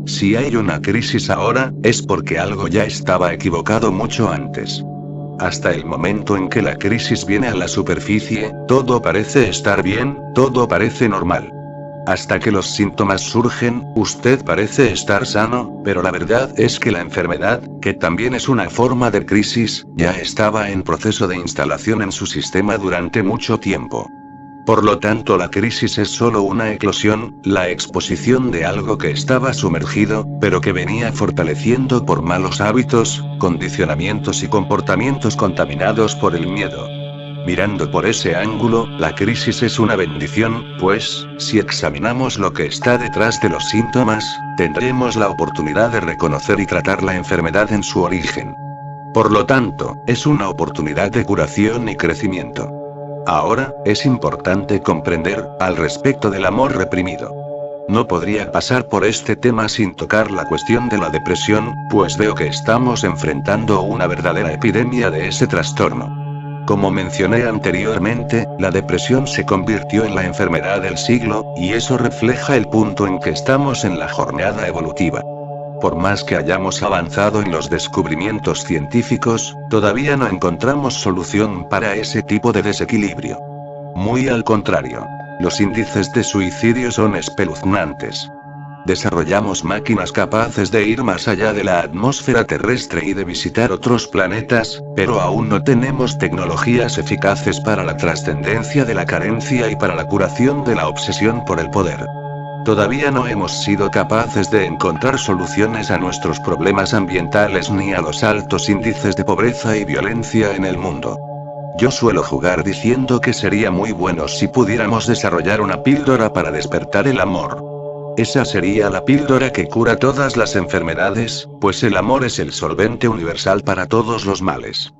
Si hay una crisis ahora, es porque algo ya estaba equivocado mucho antes. Hasta el momento en que la crisis viene a la superficie, todo parece estar bien, todo parece normal. Hasta que los síntomas surgen, usted parece estar sano, pero la verdad es que la enfermedad, que también es una forma de crisis, ya estaba en proceso de instalación en su sistema durante mucho tiempo. Por lo tanto, la crisis es solo una eclosión, la exposición de algo que estaba sumergido, pero que venía fortaleciendo por malos hábitos, condicionamientos y comportamientos contaminados por el miedo. Mirando por ese ángulo, la crisis es una bendición, pues, si examinamos lo que está detrás de los síntomas, tendremos la oportunidad de reconocer y tratar la enfermedad en su origen. Por lo tanto, es una oportunidad de curación y crecimiento. Ahora, es importante comprender, al respecto del amor reprimido. No podría pasar por este tema sin tocar la cuestión de la depresión, pues veo que estamos enfrentando una verdadera epidemia de ese trastorno. Como mencioné anteriormente, la depresión se convirtió en la enfermedad del siglo, y eso refleja el punto en que estamos en la jornada evolutiva. Por más que hayamos avanzado en los descubrimientos científicos, todavía no encontramos solución para ese tipo de desequilibrio. Muy al contrario. Los índices de suicidio son espeluznantes. Desarrollamos máquinas capaces de ir más allá de la atmósfera terrestre y de visitar otros planetas, pero aún no tenemos tecnologías eficaces para la trascendencia de la carencia y para la curación de la obsesión por el poder. Todavía no hemos sido capaces de encontrar soluciones a nuestros problemas ambientales ni a los altos índices de pobreza y violencia en el mundo. Yo suelo jugar diciendo que sería muy bueno si pudiéramos desarrollar una píldora para despertar el amor. Esa sería la píldora que cura todas las enfermedades, pues el amor es el solvente universal para todos los males.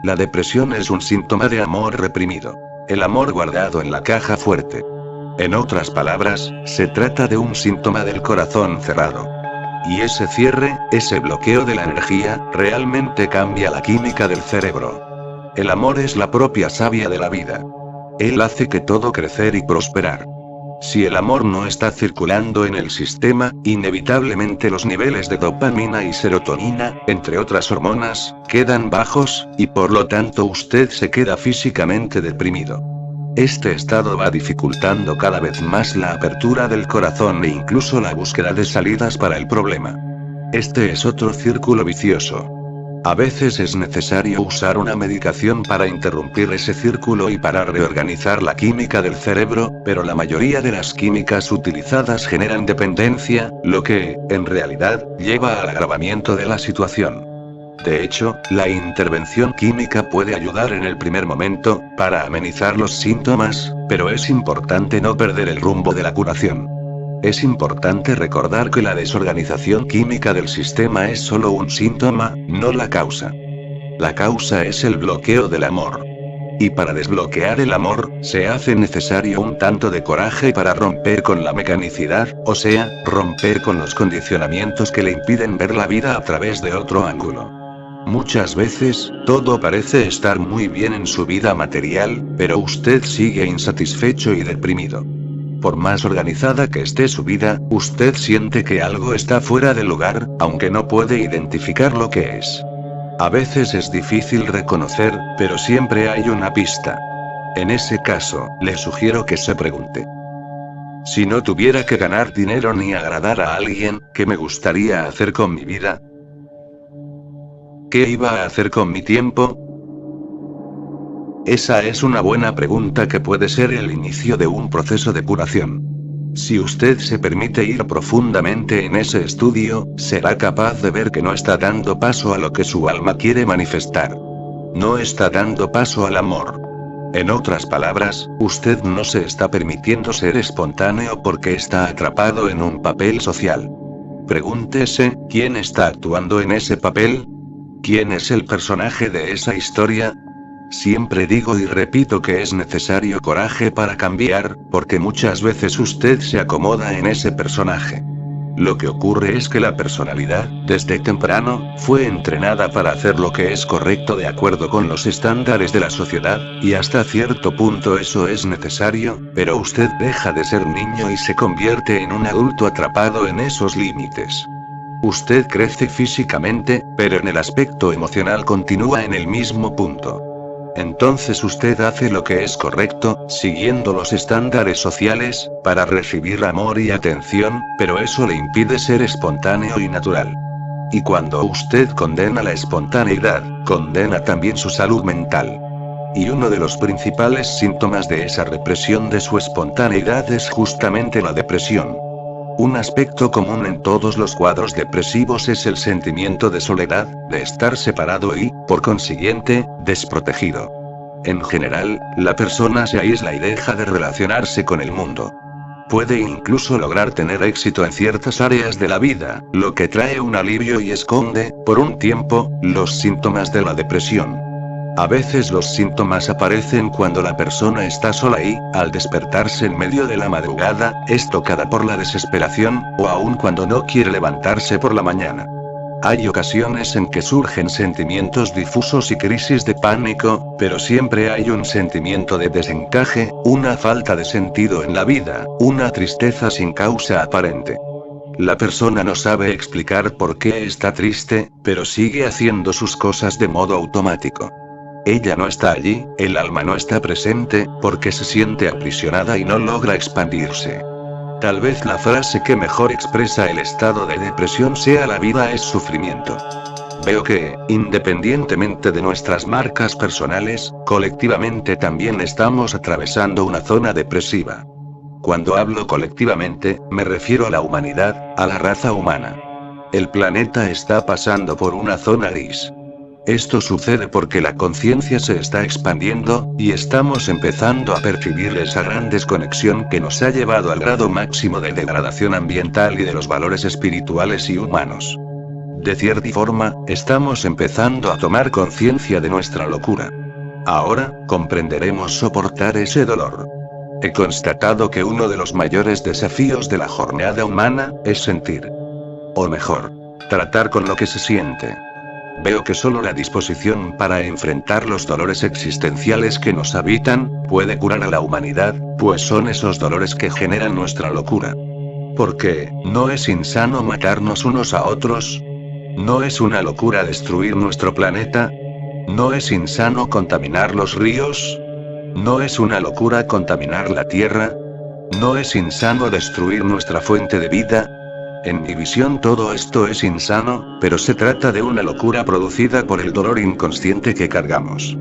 La depresión es un síntoma de amor reprimido. El amor guardado en la caja fuerte. En otras palabras, se trata de un síntoma del corazón cerrado. Y ese cierre, ese bloqueo de la energía, realmente cambia la química del cerebro. El amor es la propia savia de la vida. Él hace que todo crecer y prosperar. Si el amor no está circulando en el sistema, inevitablemente los niveles de dopamina y serotonina, entre otras hormonas, quedan bajos, y por lo tanto usted se queda físicamente deprimido. Este estado va dificultando cada vez más la apertura del corazón e incluso la búsqueda de salidas para el problema. Este es otro círculo vicioso. A veces es necesario usar una medicación para interrumpir ese círculo y para reorganizar la química del cerebro, pero la mayoría de las químicas utilizadas generan dependencia, lo que, en realidad, lleva al agravamiento de la situación. De hecho, la intervención química puede ayudar en el primer momento, para amenizar los síntomas, pero es importante no perder el rumbo de la curación. Es importante recordar que la desorganización química del sistema es solo un síntoma, no la causa. La causa es el bloqueo del amor. Y para desbloquear el amor, se hace necesario un tanto de coraje para romper con la mecanicidad, o sea, romper con los condicionamientos que le impiden ver la vida a través de otro ángulo. Muchas veces, todo parece estar muy bien en su vida material, pero usted sigue insatisfecho y deprimido. Por más organizada que esté su vida, usted siente que algo está fuera de lugar, aunque no puede identificar lo que es. A veces es difícil reconocer, pero siempre hay una pista. En ese caso, le sugiero que se pregunte: si no tuviera que ganar dinero ni agradar a alguien, ¿qué me gustaría hacer con mi vida? ¿Qué iba a hacer con mi tiempo? Esa es una buena pregunta que puede ser el inicio de un proceso de curación. Si usted se permite ir profundamente en ese estudio, será capaz de ver que no está dando paso a lo que su alma quiere manifestar. No está dando paso al amor. En otras palabras, usted no se está permitiendo ser espontáneo porque está atrapado en un papel social. Pregúntese, ¿quién está actuando en ese papel? ¿Quién es el personaje de esa historia? Siempre digo y repito que es necesario coraje para cambiar, porque muchas veces usted se acomoda en ese personaje. Lo que ocurre es que la personalidad, desde temprano, fue entrenada para hacer lo que es correcto de acuerdo con los estándares de la sociedad, y hasta cierto punto eso es necesario, pero usted deja de ser niño y se convierte en un adulto atrapado en esos límites. Usted crece físicamente, pero en el aspecto emocional continúa en el mismo punto. Entonces usted hace lo que es correcto, siguiendo los estándares sociales, para recibir amor y atención, pero eso le impide ser espontáneo y natural. Y cuando usted condena la espontaneidad, condena también su salud mental. Y uno de los principales síntomas de esa represión de su espontaneidad es justamente la depresión. Un aspecto común en todos los cuadros depresivos es el sentimiento de soledad, de estar separado y, por consiguiente, desprotegido. En general, la persona se aísla y deja de relacionarse con el mundo. Puede incluso lograr tener éxito en ciertas áreas de la vida, lo que trae un alivio y esconde, por un tiempo, los síntomas de la depresión. A veces los síntomas aparecen cuando la persona está sola y, al despertarse en medio de la madrugada, es tocada por la desesperación, o aun cuando no quiere levantarse por la mañana. Hay ocasiones en que surgen sentimientos difusos y crisis de pánico, pero siempre hay un sentimiento de desencaje, una falta de sentido en la vida, una tristeza sin causa aparente. La persona no sabe explicar por qué está triste, pero sigue haciendo sus cosas de modo automático. Ella no está allí, el alma no está presente, porque se siente aprisionada y no logra expandirse. Tal vez la frase que mejor expresa el estado de depresión sea "la vida es sufrimiento". Veo que, independientemente de nuestras marcas personales, colectivamente también estamos atravesando una zona depresiva. Cuando hablo colectivamente, me refiero a la humanidad, a la raza humana. El planeta está pasando por una zona gris. Esto sucede porque la conciencia se está expandiendo, y estamos empezando a percibir esa gran desconexión que nos ha llevado al grado máximo de degradación ambiental y de los valores espirituales y humanos. De cierta forma, estamos empezando a tomar conciencia de nuestra locura. Ahora, comprenderemos soportar ese dolor. He constatado que uno de los mayores desafíos de la jornada humana es sentir. O mejor, tratar con lo que se siente. Veo que solo la disposición para enfrentar los dolores existenciales que nos habitan, puede curar a la humanidad, pues son esos dolores que generan nuestra locura. Porque, ¿no es insano matarnos unos a otros? ¿No es una locura destruir nuestro planeta? ¿No es insano contaminar los ríos? ¿No es una locura contaminar la tierra? ¿No es insano destruir nuestra fuente de vida? En mi visión todo esto es insano, pero se trata de una locura producida por el dolor inconsciente que cargamos.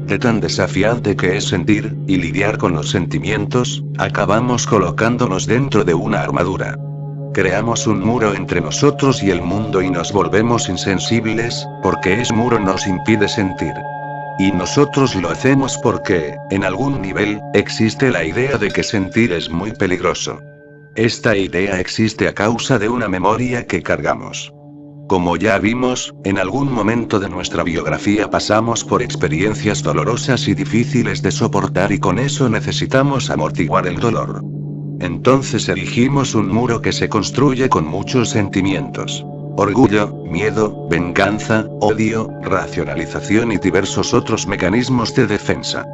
De tan desafiante que es sentir, y lidiar con los sentimientos, acabamos colocándonos dentro de una armadura. Creamos un muro entre nosotros y el mundo y nos volvemos insensibles, porque ese muro nos impide sentir. Y nosotros lo hacemos porque, en algún nivel, existe la idea de que sentir es muy peligroso. Esta idea existe a causa de una memoria que cargamos. Como ya vimos, en algún momento de nuestra biografía pasamos por experiencias dolorosas y difíciles de soportar y con eso necesitamos amortiguar el dolor. Entonces erigimos un muro que se construye con muchos sentimientos. Orgullo, miedo, venganza, odio, racionalización y diversos otros mecanismos de defensa.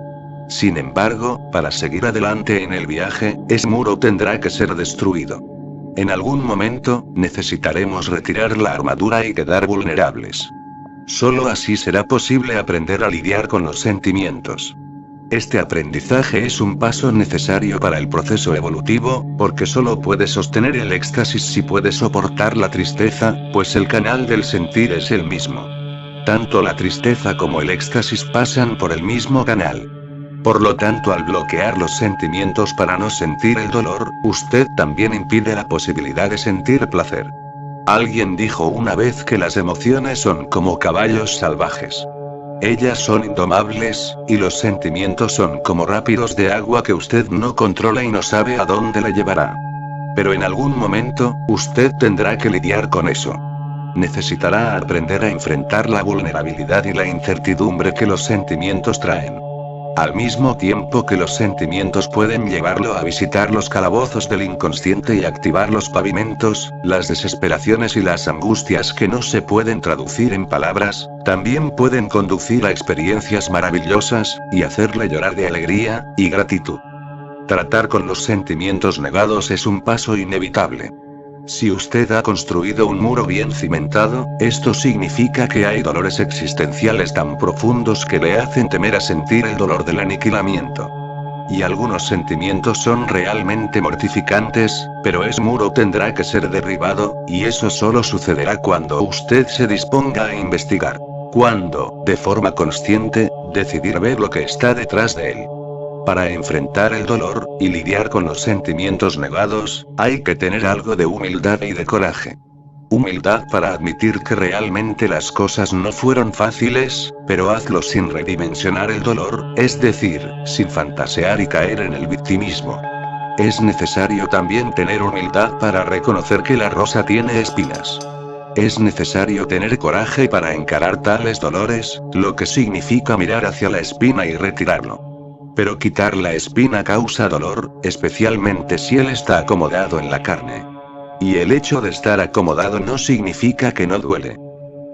Sin embargo, para seguir adelante en el viaje, ese muro tendrá que ser destruido. En algún momento, necesitaremos retirar la armadura y quedar vulnerables. Solo así será posible aprender a lidiar con los sentimientos. Este aprendizaje es un paso necesario para el proceso evolutivo, porque solo puede sostener el éxtasis si puede soportar la tristeza, pues el canal del sentir es el mismo. Tanto la tristeza como el éxtasis pasan por el mismo canal. Por lo tanto, al bloquear los sentimientos para no sentir el dolor, usted también impide la posibilidad de sentir placer. Alguien dijo una vez que las emociones son como caballos salvajes. Ellas son indomables, y los sentimientos son como rápidos de agua que usted no controla y no sabe a dónde le llevará. Pero en algún momento, usted tendrá que lidiar con eso. Necesitará aprender a enfrentar la vulnerabilidad y la incertidumbre que los sentimientos traen. Al mismo tiempo que los sentimientos pueden llevarlo a visitar los calabozos del inconsciente y activar los pavimentos, las desesperaciones y las angustias que no se pueden traducir en palabras, también pueden conducir a experiencias maravillosas, y hacerle llorar de alegría y gratitud. Tratar con los sentimientos negados es un paso inevitable. Si usted ha construido un muro bien cimentado, esto significa que hay dolores existenciales tan profundos que le hacen temer a sentir el dolor del aniquilamiento. Y algunos sentimientos son realmente mortificantes, pero ese muro tendrá que ser derribado, y eso solo sucederá cuando usted se disponga a investigar. Cuando, de forma consciente, decidir ver lo que está detrás de él. Para enfrentar el dolor, y lidiar con los sentimientos negados, hay que tener algo de humildad y de coraje. Humildad para admitir que realmente las cosas no fueron fáciles, pero hazlo sin redimensionar el dolor, es decir, sin fantasear y caer en el victimismo. Es necesario también tener humildad para reconocer que la rosa tiene espinas. Es necesario tener coraje para encarar tales dolores, lo que significa mirar hacia la espina y retirarlo. Pero quitar la espina causa dolor, especialmente si él está acomodado en la carne. Y el hecho de estar acomodado no significa que no duele.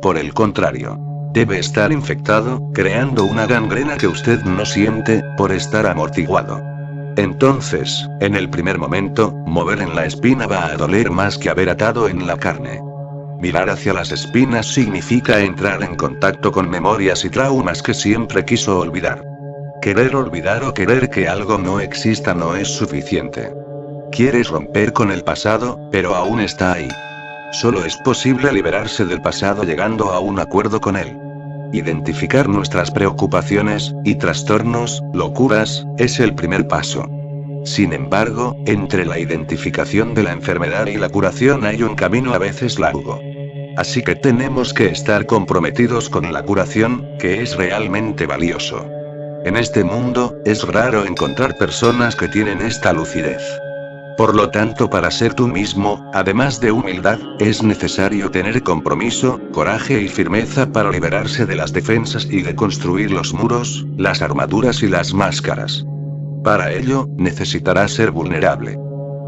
Por el contrario, debe estar infectado, creando una gangrena que usted no siente, por estar amortiguado. Entonces, en el primer momento, mover en la espina va a doler más que haber atado en la carne. Mirar hacia las espinas significa entrar en contacto con memorias y traumas que siempre quiso olvidar. Querer olvidar o querer que algo no exista no es suficiente. Quieres romper con el pasado, pero aún está ahí. Solo es posible liberarse del pasado llegando a un acuerdo con él. Identificar nuestras preocupaciones, y trastornos, locuras, es el primer paso. Sin embargo, entre la identificación de la enfermedad y la curación hay un camino a veces largo. Así que tenemos que estar comprometidos con la curación, que es realmente valioso. En este mundo, es raro encontrar personas que tienen esta lucidez. Por lo tanto, para ser tú mismo, además de humildad, es necesario tener compromiso, coraje y firmeza para liberarse de las defensas y de construir los muros, las armaduras y las máscaras. Para ello, necesitará ser vulnerable.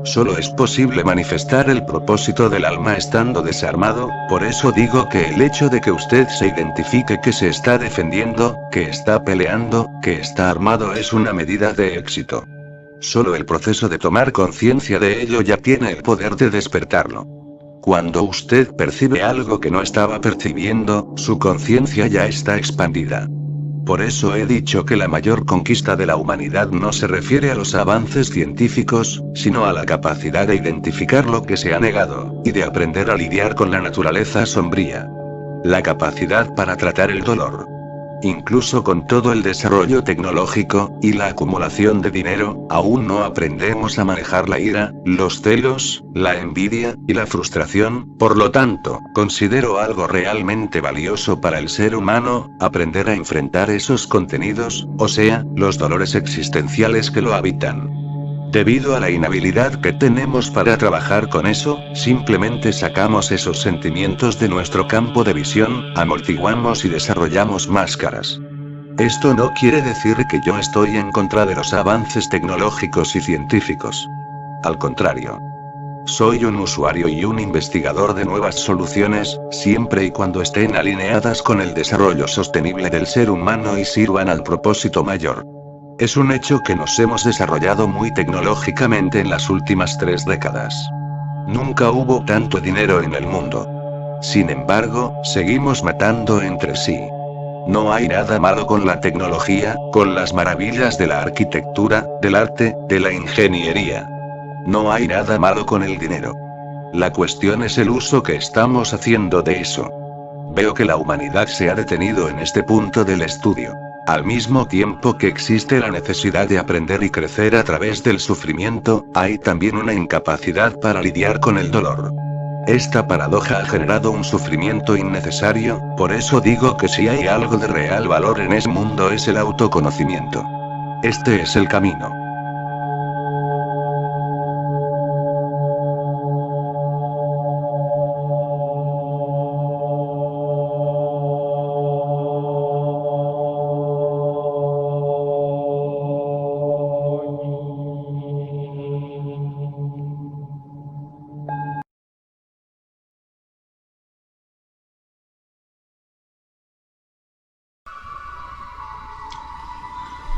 Solo es posible manifestar el propósito del alma estando desarmado, por eso digo que el hecho de que usted se identifique que se está defendiendo, que está peleando, que está armado es una medida de éxito. Solo el proceso de tomar conciencia de ello ya tiene el poder de despertarlo. Cuando usted percibe algo que no estaba percibiendo, su conciencia ya está expandida. Por eso he dicho que la mayor conquista de la humanidad no se refiere a los avances científicos, sino a la capacidad de identificar lo que se ha negado, y de aprender a lidiar con la naturaleza sombría. La capacidad para tratar el dolor. Incluso con todo el desarrollo tecnológico, y la acumulación de dinero, aún no aprendemos a manejar la ira, los celos, la envidia, y la frustración. Por lo tanto, considero algo realmente valioso para el ser humano, aprender a enfrentar esos contenidos, o sea, los dolores existenciales que lo habitan. Debido a la inhabilidad que tenemos para trabajar con eso, simplemente sacamos esos sentimientos de nuestro campo de visión, amortiguamos y desarrollamos máscaras. Esto no quiere decir que yo estoy en contra de los avances tecnológicos y científicos. Al contrario. Soy un usuario y un investigador de nuevas soluciones, siempre y cuando estén alineadas con el desarrollo sostenible del ser humano y sirvan al propósito mayor. Es un hecho que nos hemos desarrollado muy tecnológicamente en las últimas 3 décadas. Nunca hubo tanto dinero en el mundo. Sin embargo, seguimos matando entre sí. No hay nada malo con la tecnología, con las maravillas de la arquitectura, del arte, de la ingeniería. No hay nada malo con el dinero. La cuestión es el uso que estamos haciendo de eso. Veo que la humanidad se ha detenido en este punto del estudio. Al mismo tiempo que existe la necesidad de aprender y crecer a través del sufrimiento, hay también una incapacidad para lidiar con el dolor. Esta paradoja ha generado un sufrimiento innecesario, por eso digo que si hay algo de real valor en ese mundo es el autoconocimiento. Este es el camino.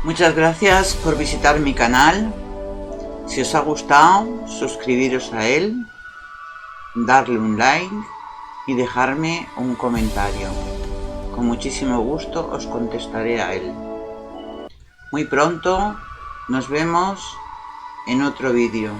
Muchas gracias por visitar mi canal. Si os ha gustado, suscribiros a él. darle un like y dejarme un comentario. Con muchísimo gusto os contestaré a él. Muy pronto nos vemos en otro vídeo.